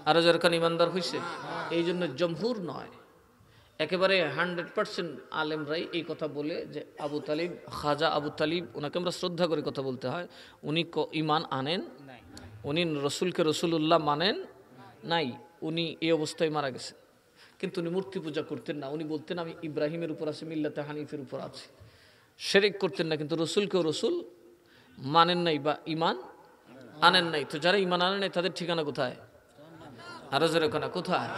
আরো যেরকম ইমানদার হইছে। এই জন্য জমহুর নয়, একেবারে 100% আলেমরাই এই কথা বলে যে আবু তালিব, খাজা আবু তালিব, ওনাকে আমরা শ্রদ্ধা করে কথা বলতে হয়, উনি ইমান আনেন, উনি রসুলকে রসুল্লাহ মানেন নাই, উনি এই অবস্থায় মারা গেছেন। কিন্তু উনি মূর্তি পূজা করতেন না, উনি বলতেন আমি ইব্রাহিমের উপর আছি, মিল্লাতে হানিফের উপর আছি। শিরক করতেন না, কিন্তু রসুলকেও রসুল মানেন নাই বা ইমান আনেন নাই। তো যারা ইমান আনেন নাই তাদের ঠিকানা কোথায়? আরো জোরে কোনা কোথায়?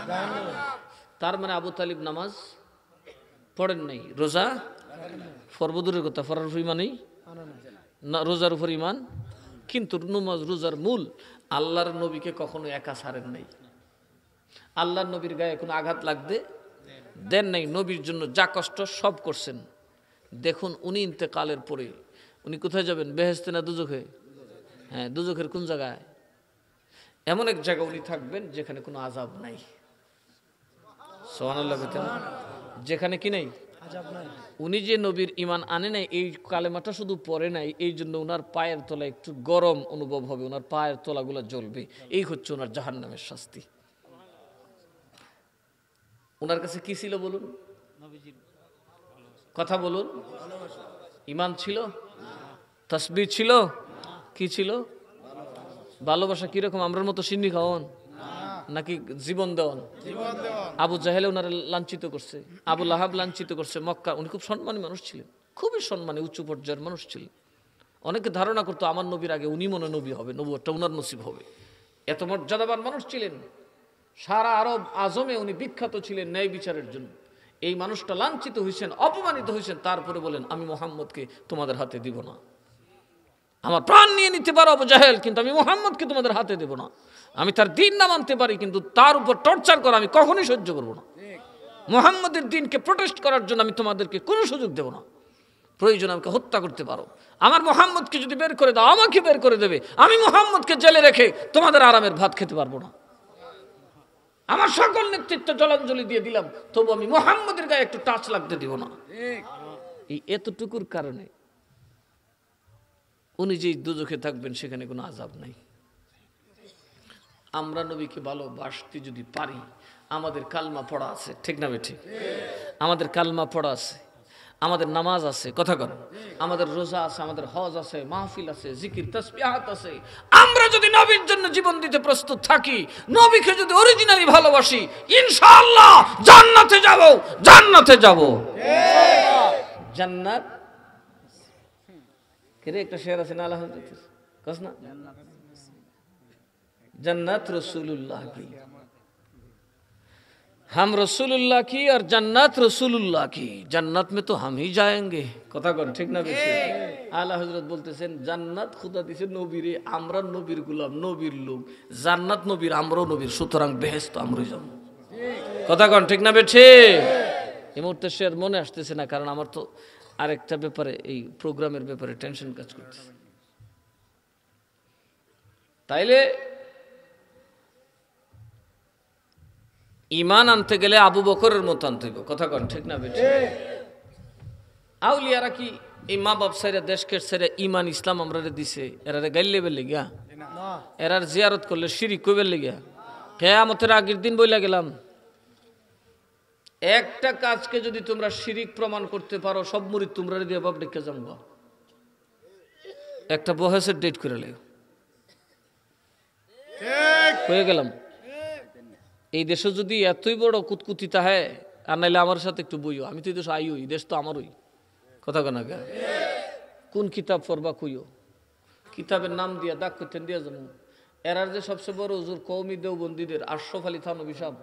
তার মানে আবু তালিব নামাজ পড়েন নাই, রোজা ফরবদুরের কথা, ফরার উপর ইমানই না, রোজার উপর ইমান। কিন্তু নামাজ রোজার মূল, আল্লাহর নবীকে কখনো একা ছাড়েন নাই, আল্লাহর নবীর গায়ে কোনো আঘাত লাগতে দেন নাই, নবীর জন্য যা কষ্ট সব করছেন। দেখুন উনি ইন্তেকালের পরে উনি কোথায় যাবেন? বেহেশতে না দুজখে? হ্যাঁ, দুজখের কোন জায়গায়? এমন এক জায়গায় উনি থাকবেন যেখানে কোনো আযাব নাই। সুবহানাল্লাহ, যেখানে কি নেই উনি যে নবীর ইমান আনে নাই, এই কালেমাটা শুধু পড়ে নাই, এই জন্য ওনার পায়ের তলা একটু গরম অনুভব হবে, ওনার পায়ের তলাগুলো জ্বলবে। এই হচ্ছে ওনার জাহান্নামের শাস্তি। ওনার কাছে কি ছিল বলুন? কথা বলুন। ইমান ছিল, তাসবিহ ছিল, কি ছিল? ভালোবাসা। কিরকম? আমরার মতো সিন্নি খাওয়ান নাকি জীবন দেওয়ান? আবু জাহেল ওনারা লাঞ্ছিত করছে, আবু লাহাব লাঞ্ছিত করছে মক্কা। উনি খুব সম্মানী মানুষ ছিলেন, খুবই সম্মানী, উচ্চ পর্যায়ের মানুষ ছিলেন। অনেকে ধারণা করতো আমার নবীর আগে উনি মনে নবী হবে, নবুয়তটা উনার নসিব হবে। এত মর্যাদাবান মানুষ ছিলেন, সারা আরব আজমে উনি বিখ্যাত ছিলেন ন্যায় বিচারের জন্য। এই মানুষটা লাঞ্ছিত হয়েছেন, অপমানিত হয়েছেন, তারপরে বলেন আমি মুহাম্মদকে তোমাদের হাতে দিব না। আমার প্রাণ নিয়ে নিতে পারো আবু জাহেল, কিন্তু আমি মুহাম্মদকে তোমাদের হাতে দেব না। আমি তার দিন না মানতে পারি, কিন্তু তার উপর টর্চার করা আমি কখনোই সহ্য করব না। মুহাম্মদের দিনকে প্রোটেস্ট করার জন্য আমি তোমাদেরকে কোনো সুযোগ দেব না। প্রয়োজন আমাকে হত্যা করতে পারো, আমার মুহাম্মদকে যদি বের করে দাও আমাকে বের করে দেবে। আমি মুহাম্মদকে জেলে রেখে তোমাদের আরামের ভাত খেতে পারবো না। আমার সকল নেতৃত্ব জলাঞ্জলি দিয়ে দিলাম, তবু আমি মুহাম্মদের গায়ে একটু টাচ লাগতে দিব না। এই এতটুকুর কারণে উনি যে দুজখে থাকবেন সেখানে কোনো আযাব নাই। আমরা নবীকে ভালোবাসতে যদি পারি, আমাদের কালমা পড়া আছে, ঠিক না ঠিক? আমাদের কালমা পড়া আছে, আমাদের নামাজ আছে, কথা কর, আমাদের রোজা আছে, আমাদের হজ আছে, মাহফিল আছে, জিকির তাসবিহাত আছে। আমরা যদি নবীর জন্য জীবন দিতে প্রস্তুত থাকি, নবীকে যদি অরিজিনালি ভালোবাসি, ইনশাআল্লাহ জান্নাতে যাব, জান্নাতে যাব। জান্নাত কেরে একটা শেয়ার আছে না, আলহামদুলিল্লাহ কস না, जन्नत रसूलुल्लाह की, हम रसूलुल्लाह की और जन्नत रसूलुल्लाह की, जन्नत में तो हम ही जाएंगे। কথা কোন ঠিক না বেশি? আলা হযরত বলতেছেন জান্নাত খোদা দিয়েছে নবীরে, আমরা নবীর গোলাম, নবীর লোক, জান্নাত নবীর, আমরাও নবীর, সুতরাং বেহেশত আমরাই যাব। কথা কোন ঠিক না বেশি? এই মুহূর্তে শেয়ার মনে আসতেছে না, কারণ আমার তো আরেকটা ব্যাপারে, এই প্রোগ্রামের ব্যাপারে টেনশন কাজ করতেছে। তাইলে ইমান আনতে গেলে আবু বকরের মতো আনতে হবে। কথা কন ঠিক না বেঠি? আউলিয়ারা কি এই মা বাপ সাইরা দেশকে সাইরা ইমান ইসলাম আমরা দিছে, এরা গাইলে বেলে গিয়া, এরার জিয়ারত করলে শিরিক কইবে লেগিয়া। কিয়ামতের আগের দিন বইলা গেলাম, একটা কাজকে যদি তোমরা শিরিক প্রমাণ করতে পারো, সব মুরিদ তোমরা দিয়ে বাপ ডেকে যাবো। একটা বহেসের ডেট করে লেও, হয়ে গেলাম। এই দেশে যদি এতই বড় কুতকুতি তাহে, আর নাইলে আমার সাথে একটু বইও, আমি তো এই দেশ আইও, এই দেশ তো আমারই। কথা কেনা গে কোন কিতাব পড়বা কইও, কিতাবের নাম দিয়া দাগ করতেন দিয়া যাবো। এরার যে সবচেয়ে বড় হুজুর কওমি দেওবন্দীদের আশরাফ আলী থানভী সাহেব,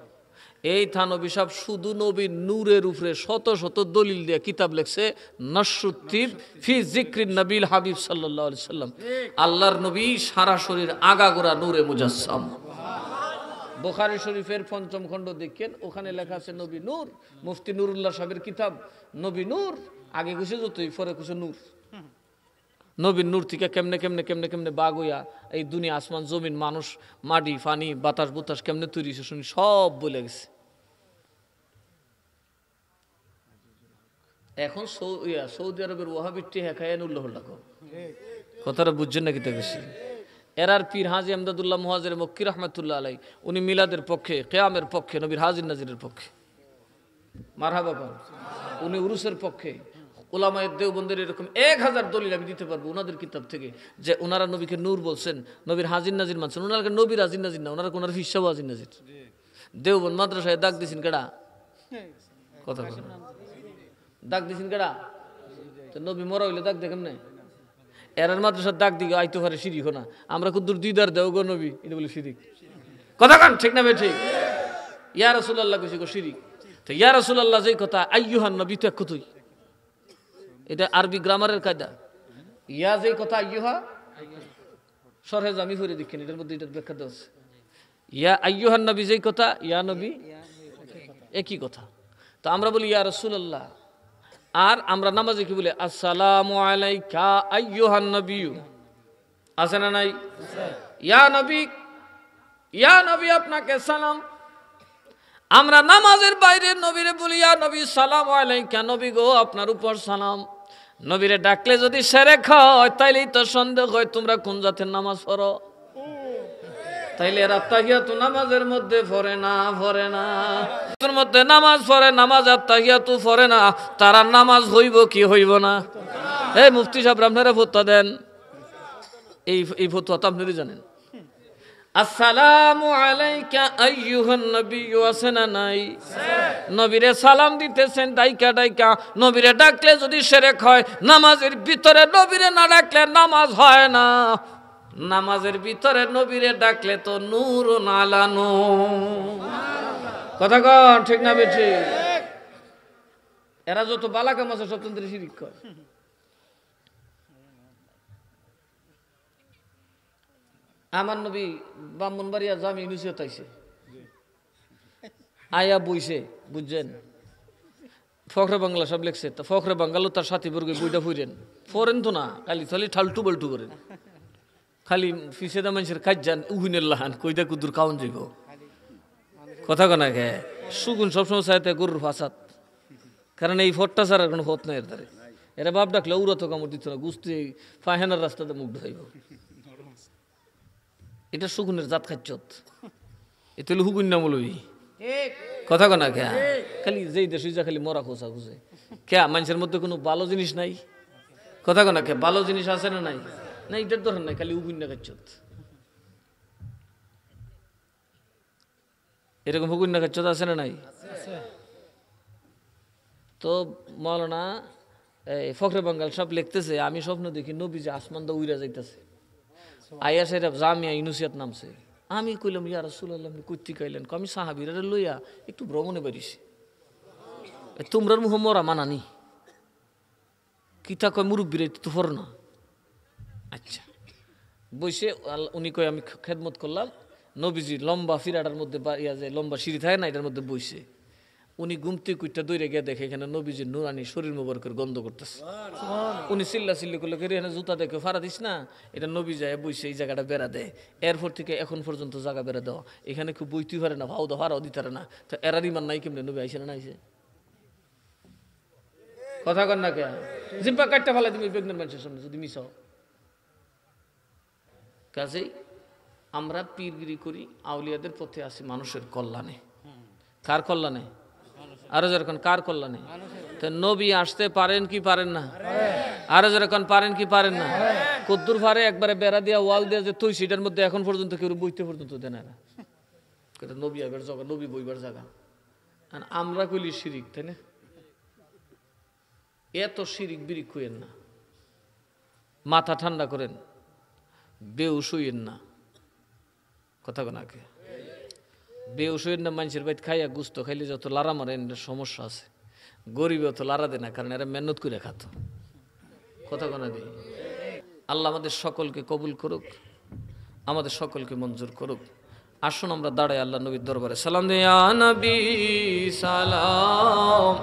এই থানভী সাহেব শুধু নবীর নূরের উপরে শত শত দলিল দিয়ে কিতাব লেখছে, নশরুত্তিব ফি যিকরিন নবীল হাবিব সাল্লাল্লাহু আলাইহি সাল্লাম। আল্লাহর নবী সারা শরীর আগাগোড়া নূরে মুজাসসাম। বুখারী শরীফের ৫ম খণ্ড দেখেন, ওখানে লেখা আছে নবী নূর। মুফতি নুরুল্লাহ সাহেবের কিতাব নবী নূর, আগে কুছে যতই পরে কুছে নূর। নবীর নূর থেকে কেমনে কেমনে কেমনে কেমনে বাগ হইয়া এই দুনিয়া, আসমান, জমিন, মানুষ, মাটি, পানি, বাতাস বুতাস কেমনে তৈরি হয়েছে শুনি সব বলে গেছে। এখন সৌদি আরবের ওয়াহাবিটি হেখায় উল্লাহ কথাটা বুঝছেন নাকি? তা গেছি এরার পীর হাজি আমদাদুল্লাহ মুহাজির মক্কি রহমতুল্লাহ আলাই, উনি মিলাদের পক্ষে, কেয়ামের পক্ষে, নবীর হাজির নাজিরের পক্ষে। মারহাবা পান। উনি উরুসের পক্ষে। উলামায়ে দেওবন্দের এরকম 1000 দলিল আমি দিতে পারবো ওনাদের কিতাব থেকে, যে ওনারা নবীকে নূর বলছেন, নবীর হাজির নাজির মানছেন। ওনারা নবীর হাজির নাজির না, ওনারা ওনার ফিসাব হাজির নাজির। দেওবন্দ মাদ্রাসায় দাগ দিছেন কেডা? কথা দাগ দিছেন কেডা? তো নবী মরা হইলে দাগ দেখেন না। এরার মাদ্রাসার দাগ দিকে আইতে পারে শিরিক না। আমরা কুদ্দুর দিদার দেও গো নবী, এটা বলে শিরিক। কথা কান ঠিক না বে ঠিক? ইয়া রাসূলুল্লাহ কইছে গো শিরিক। তো ইয়া রাসূলুল্লাহ যেই কথা আইয়ুহান নবী, তো এক কথাই, এটা আরবি গ্রামারের কায়দা। ইয়া যেই কথা আইয়ুহা, সরহে জামি করে দেখেন, এটার মধ্যে এটার ব্যাখ্যা দেওয়া আছে। ইয়া আইয়ুহান নবী যেই কথা, ইয়া নবী একই কথা। তো আমরা বলি ইয়া রাসূলুল্লাহ, আর আমরা নামাজে কি বলি? আসসালামু আলাইকা আইয়ুহান নবিয়্যু। আছে না নাই? ইয়া নবী, ইয়া নবী আপনাকে সালাম। আমরা নামাজের বাইরে নবীরে বলি ইয়া নবী সালামু আলাইকা, নবী গো আপনার উপর সালাম। নবীরে ডাকলে যদি শিরক হয়, তাইলেই তো সন্দেহ হয় তোমরা কোন জাতের নামাজ পড়ো। তাইলে এরা তাহিয়াতু নামাজের মধ্যে পড়ে না, পড়ে না। তোর মধ্যে নামাজ পড়ে, নামাজ আর তাহিয়াতু পড়ে না, তারা নামাজ হইব কি হইব না? এই মুফতি সাহেব আপনারা ফতোয়া দেন, এই ফতোয়া তো আপনারা জানেন। আসসালামু আলাইকা আইয়ুহান নবিয়্যু, আছে না নাই? নবীরে সালাম দিতেছেন ডাইকা ডাইকা। নবীরে ডাকলে যদি শিরক হয়, নামাজের ভিতরে নবীরে না ডাকলে নামাজ হয় না। নামাজের ভিতরে নবীরে ডাকলে তো নূরুন আলা নূর। কথা কন ঠিক না বেঠি? এরা যত বালা কাম আছে সব তন্ত্রে শিরিক করে। আমার নবী ব্রাহ্মণবাড়িয়া জামি নসিহত আইছে, আয়া বইছে, বুঝছেন? ফখরে বাংলা সব লেখছে। তো ফখরে বাঙ্গালও তার সাথী বর্গে বইটা ফুইরেন, ফরেন তো না, খালি খালি ঠালটু বাল্টু করেন, খালি ফিসেদা মানুষের কাজ যান উহিনের লাহান কইদা কুদুর কাউন যাইব। কথা কনা গে সুগুন সবসময় চাইতে গরুর ফাসাদ, কারণ এই ফটটা ছাড়ার কোনো ফত নাই এর ধারে। এরা বাপ ডাকলে উড়া তো কামড় দিত না, গুস্তি ফাহেনার রাস্তাতে মুখ ঢাইব। এটা সুগুনের জাত খাচ্ছত, এ তাহলে হুগুন না বলবি। কথা কনা কে খালি যেই দেশ যা খালি মরা খোঁচা খুঁজে কে, মানুষের মধ্যে কোনো ভালো জিনিস নাই। কথা কনা কে ভালো জিনিস আছে না নাই? না, এটার দরকার নাই, খালি হুগুন না খাচ্ছত। এরকম হুগুন না খাচ্ছত আছে না নাই? তো মাওলানা ফখরে বাঙ্গাল সব লিখতেছে, আমি স্বপ্ন দেখি নবী যে আসমান দা উইরা যাইতেছে, আইয়া সেরা জামিয়া ইনুসিয়াত নামছে। আমি কইলাম ইয়া রাসূলুল্লাহ আপনি কইতে কইলেন? আমি সাহাবীরা লইয়া একটু ভ্রমণে বেরিয়েছি, তোমরার মুহ মরা মানানি কিতা কয় মুরব্বীরা তো ফর না। আচ্ছা বইসে উনি কয় আমি খেদমত করলাম। নবীজি লম্বা ফিরাটার মধ্যে ইয়া যে লম্বা সিঁড়ি থাকে না, এটার মধ্যে বইছে। উনি গুমতি কুইটা দৌড়ে গিয়ে দেখে এখানে নবীজির নুরানি শরীর মোবারকের গন্ধ করতেছে। উনি চিল্লা চিল্লি করলে এখানে জুতা দেখে ফাড়া দিস না, এটা নবী যায় বইছে এই জায়গাটা বেড়া দেয়। এরপর থেকে এখন পর্যন্ত জায়গা বেড়া দেওয়া, এখানে খুব বইতেই পারে না, ভাও ভাড়াও দিতে পারে না। তো এরার ইমান নাই কেমনে? নবী আইসে না আইসে? কথা কর না কে? জিম্পা কাটটা ফেলা তুমি বেগনের মানুষের সামনে যদি মিস কাজেই আমরা পীরগিরি করি, আউলিয়াদের পথে আসি মানুষের কল্যাণে। কার কল্যাণে? আরো যেরকম কার কল্যাণে? তো নবী আসতে পারেন কি পারেন না? আরো যেরকম পারেন কি পারেন না? কদ্দুর পারে একবারে বেড়া দিয়া ওয়াল দিয়া যে তুই সিটার মধ্যে এখন পর্যন্ত কেউ বইতে পর্যন্ত দেয় না। নবী আবার জায়গা, নবী বইবার জায়গা। আর আমরা কইলি শিরিক, তাই না? এত শিরিক বিরিক কইেন না, মাথা ঠান্ডা করেন, বেউস হইয়েন না। কথা কোনাকে বেউস হইয়েন না। মানুষের বাইত খাইয়া গুস্ত খাইলে যত লারা মারে সমস্যা আছে। গরিব তো লারা দেয় না, কারণ এরা মেহনত করে খাত। কথা কোনা দিই। আল্লাহ আমাদের সকলকে কবুল করুক, আমাদের সকলকে মঞ্জুর করুক। আসুন আমরা দাঁড়াই আল্লাহ নবীর দরবারে সালাম দিই। ইয়া নবী সালাম,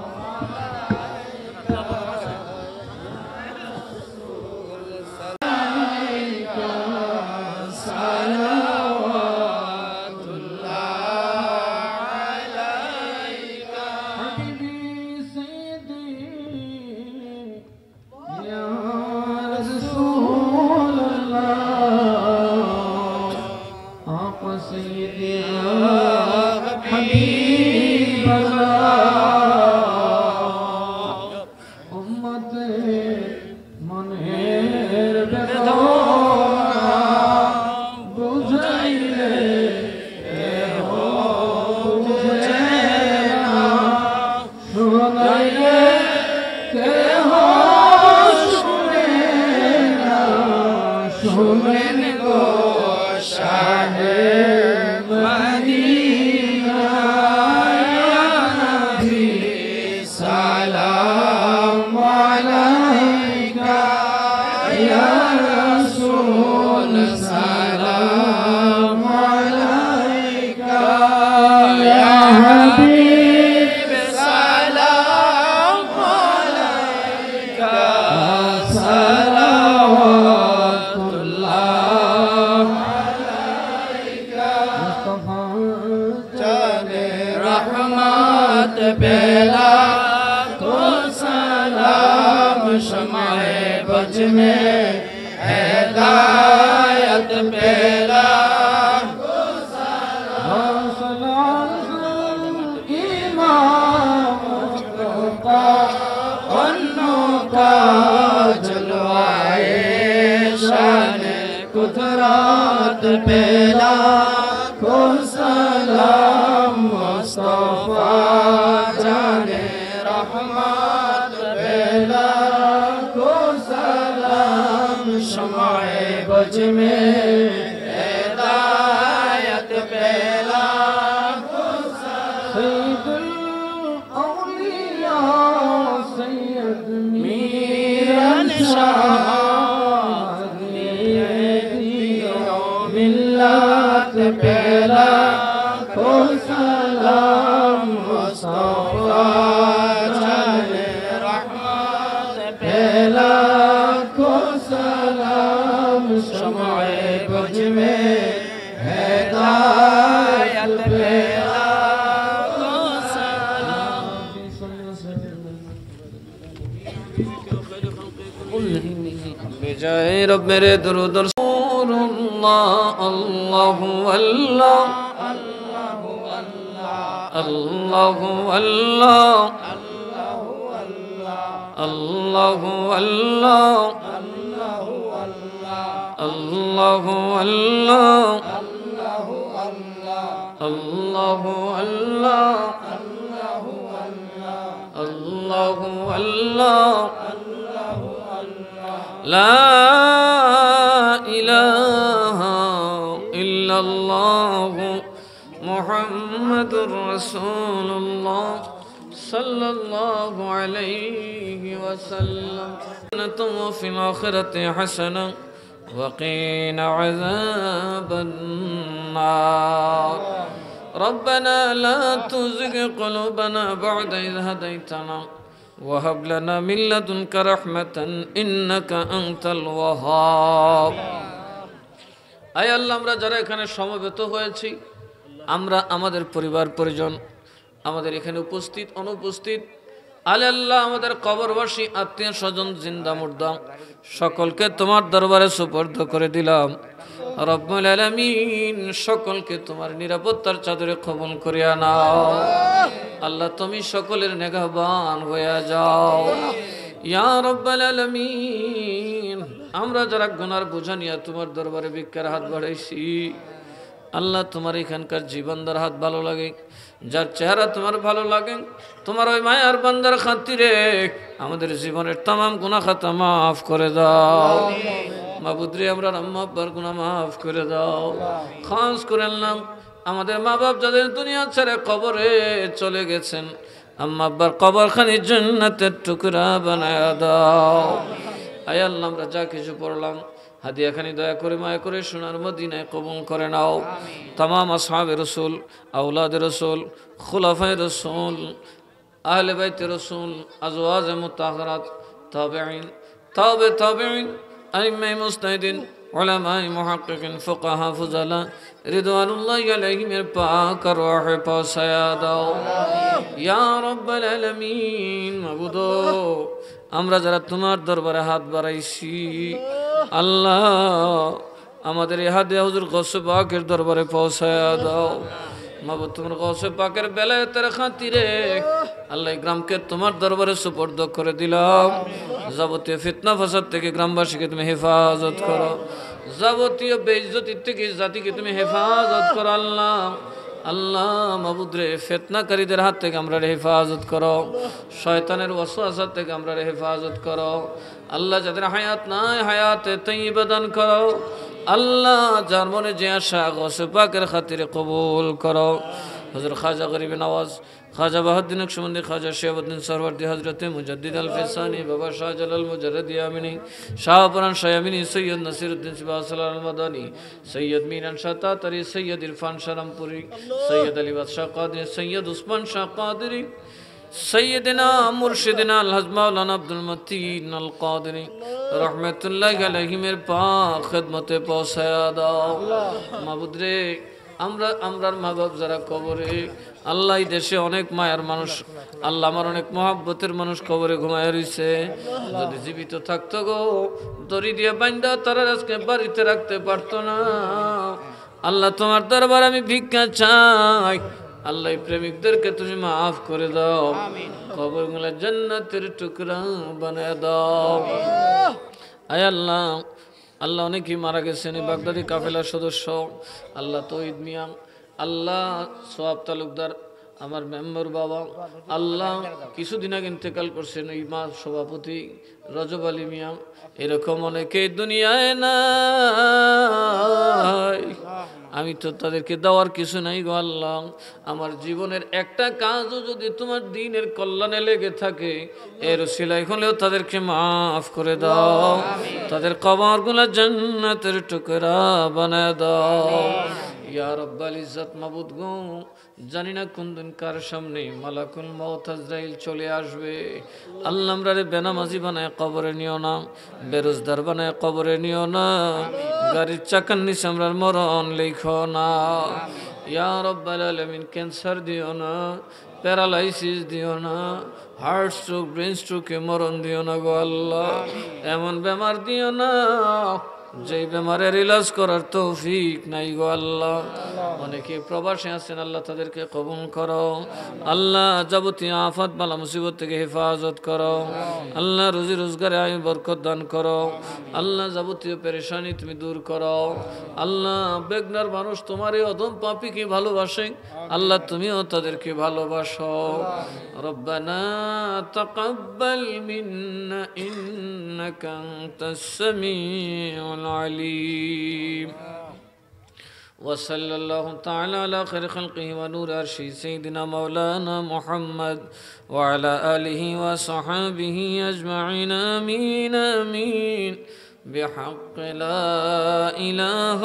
বিজয় রব্বের দরুদ রাসূলুল্লাহ। আল্লাহু আল্লাহ, আল্লাহু আল্লাহ, আল্লাহু আল্লাহ, আল্লাহু আল্লাহ, আল্লাহু আল্লাহ, আল্লাহু আল্লাহ, আল্লাহু আল্লাহ, লা ইলাহা ইল্লাল্লাহ মুহাম্মাদুর রাসূলুল্লাহ সাল্লাল্লাহু আলাইহি ওয়াসাল্লাম। ফিল আখিরাতি হাসানা ওয়া কিনা আযাবান নার। রব্বানা লা তুযিগ কুলুবানা বা'দা ইয হাদাইতানা وهب لنا من لدنك رحمة إنك أنت الوهاب। আয় আল্লাহ, আমরা যারা এখানে সমবেত হয়েছি, আমরা আমাদের পরিবার পরিজন, আমাদের এখানে উপস্থিত অনুপস্থিত, আল্লাহ আমাদের কবরবাসী আত্মীয় স্বজন জিন্দা মুর্দা সকলকে তোমার দরবারে সুপর্দ করে দিলাম। রব্বুল আলামিন সকলকে তোমার নিরাপত্তার চাদরে কবুল করিয়া নাও। আল্লাহ তুমি সকলের নেগাহবান হয়ে যাও ইয়া রাব্বাল আলামিন। আমরা যারা গুনার বোঝা নিয়ে তোমার দরবারে ভিক্ষার হাত বাড়াইছি, আল্লাহ তোমার এখানকার জীবনদার হাত ভালো লাগে, যার চেহারা তোমার ভালো লাগে, তোমার ওই মায়ার বান্দার খাতিরে আমাদের জীবনের তামাম গুনাহ খাতা মাফ করে দাও। মাবুদ রে, আমরা আম্মা আব্বার গুনাহ মাফ করে দাও। খাস করে আল্লাহ আমাদের মা বাপ যাদের দুনিয়া ছেড়ে কবরে চলে গেছেন, আম্মা আব্বার কবরখানি জান্নাতের টুকরা বানায় দাও। আয় আল্লাহ, আমরা যা কিছু পড়লাম হাদিয়াখানি দয়া করে মায়া করে সোনার মদিনায় কবুল করে নাও। তামাম আসহাবে রসুল, আওলাদে রসুল, খুলাফায়ে রসুল, আহলে বাইতে রসুল, আজওয়াজে মুতাহহারাত, তাবেঈন, তাবেঈন, আইম্মায়ে মুজতাহিদিন, উলামায়ে মুহাক্কিকিন, ফুকাহা, ফুজালা রিদওয়ানুল্লাহি আলাইহিমের পাক রূহে পৌঁছায়া দাও ইয়া রাব্বাল আলামিন। মাবুদ, আমরা যারা তোমার দরবারে হাত বাড়াইছি, আল্লাহ আমাদের এই হাদিয়া হুজুর গৌসে পাকের দরবারে পৌঁছায়া দাও। মাবুদ, তোমার গৌসে পাকের বেলায়েতের খাতিরে আল্লাহ গ্রামকে তোমার দরবারে সুপর্দ করে দিলাম। যাবতীয় ফিতনা ফাসাদ থেকে গ্রামবাসীকে তুমি হেফাজত করো, যাবতীয় বেইজ্জতি থেকে জাতিকে তুমি হেফাজত করো। আল্লাহ মাবুদ রে, ফিতনাকারীদের হাত থেকে আমরা হেফাজত করো, শয়তানের ওয়াসওয়াসা থেকে আমরা হেফাজত করো। আল্লাহ যাদের হায়াত নাই, হায়াতে তাইয়্যিবা দান করো। আল্লাহ যার মনে যে আশা গৌসে পাকের খাতিরে কবুল করো। হযরত খাজা গরিব নওয়াজ, খাজা বাহাউদ্দিন নকশবন্দি, খাজা শিহাবুদ্দিন সরওয়ার্দী, হযরত মুজাদ্দিদ আল ফিসানি, বাবা শাহজালাল মুজাররদি আমিনী, শাহপুরান শায়ামিনী, সৈয়দ নসিরউদ্দিন সিবাসাল আল মাদানী, সৈয়দ মিরান শাহ তাতারি, সৈয়দ ইরফান শারামপুরি, সৈয়দ আলী বাদশাহ কাদরি, সৈয়দ উসমান শাহ কাদরি, সৈয়দনা মুর্শিদনা আল-হজ মাওলানা আব্দুল মতিন আল কাদরি রহমাতুল্লাহি আলাইহিমের পাক খিদমতে পৌঁছায়া দাও। মাবুদ রে, আমরার মা বাপ যারা কবরে, আল্লাহ এই দেশে অনেক মায়ার মানুষ, আল্লাহ আমার অনেক মহাব্বতের মানুষ কবরে ঘুমায় রইছে। যদি জীবিত থাকতো গো, দড়ি দিয়ে বাইন্দা তারা আজকে বাড়িতে রাখতে পারতো না। আল্লাহ তোমার দরবার আমি ভিক্ষা চাই, আল্লাহ প্রেমিকদেরকে তুমি মাফ করে দাও, কবরগুলো জান্নাতের টুকরা বানায় দাও। আয় আল্লাহ, আল্লাহ অনেকেই মারা গেছেন এই বাগদাদি কাফেলার সদস্য, আল্লাহ তৌহিদ মিয়া, আল্লাহ সোহাব তালুকদার, আমার মেম্বার বাবা, আল্লাহ কিছুদিন আগে ইন্তেকাল করছেন এই মা সভাপতি রজব আলী মিয়া, এরকম অনেকে দুনিয়ায় নাই। আমি তো তাদেরকে দেওয়ার কিছু নাই গো আল্লাহ। আমার জীবনের একটা কাজও যদি তোমার দ্বীনের কল্যাণে লেগে থাকে, এর উসিলায় হলেও তাদেরকে মাফ করে দাও, তাদের কবরগুলো জান্নাতের টুকরা বানায় দাও ইয়া রাব্বাল ইজ্জত। মাবুদ গো, জানি না কোন দিন কার সামনে মালাকুল মউত আজরাইল চলে আসবে। আল্লাহ আমরা রে বেনামাজি বানায় কবরে নিও না, বেরোজদার বানায় কবরে নিও না, গাড়ির চাকার নিচে আমরার মরণ লেখো না ইয়া রাব্বাল আলামিন। ক্যান্সার দিও না, প্যারালাইসিস দিও না, হার্ট স্ট্রোক, ব্রেন স্ট্রোকে মরণ দিও না গো আল্লাহ। এমন বেমার দিও না যেই বেমারের ইলাজ করার তৌফিক নাই গো আল্লাহ। অনেকে প্রবাসে আছেন, আল্লাহ তাদেরকে কবুল করো। আল্লাহ যাবতীয় আফাত বালা মুসিবত থেকে হেফাজত করো। আল্লাহ রুজি রোজগারে আয় বরকত দান করো। আল্লাহ যাবতীয় পেরেশানি তুমি দূর করো। আল্লাহ বেগনার মানুষ তোমার এই অদম পাপীকে ভালোবাসে, আল্লাহ তুমিও তাদেরকে ভালোবাসো। রব্বানা তাকাব্বাল মিন্না ইন্নাকা আনতাস সামিউল العليم وصلى الله تعالى على خير خلقه ونور عرشه سيدنا مولانا محمد وعلى آله وصحبه أجمعين آمين آمين بحق لا إله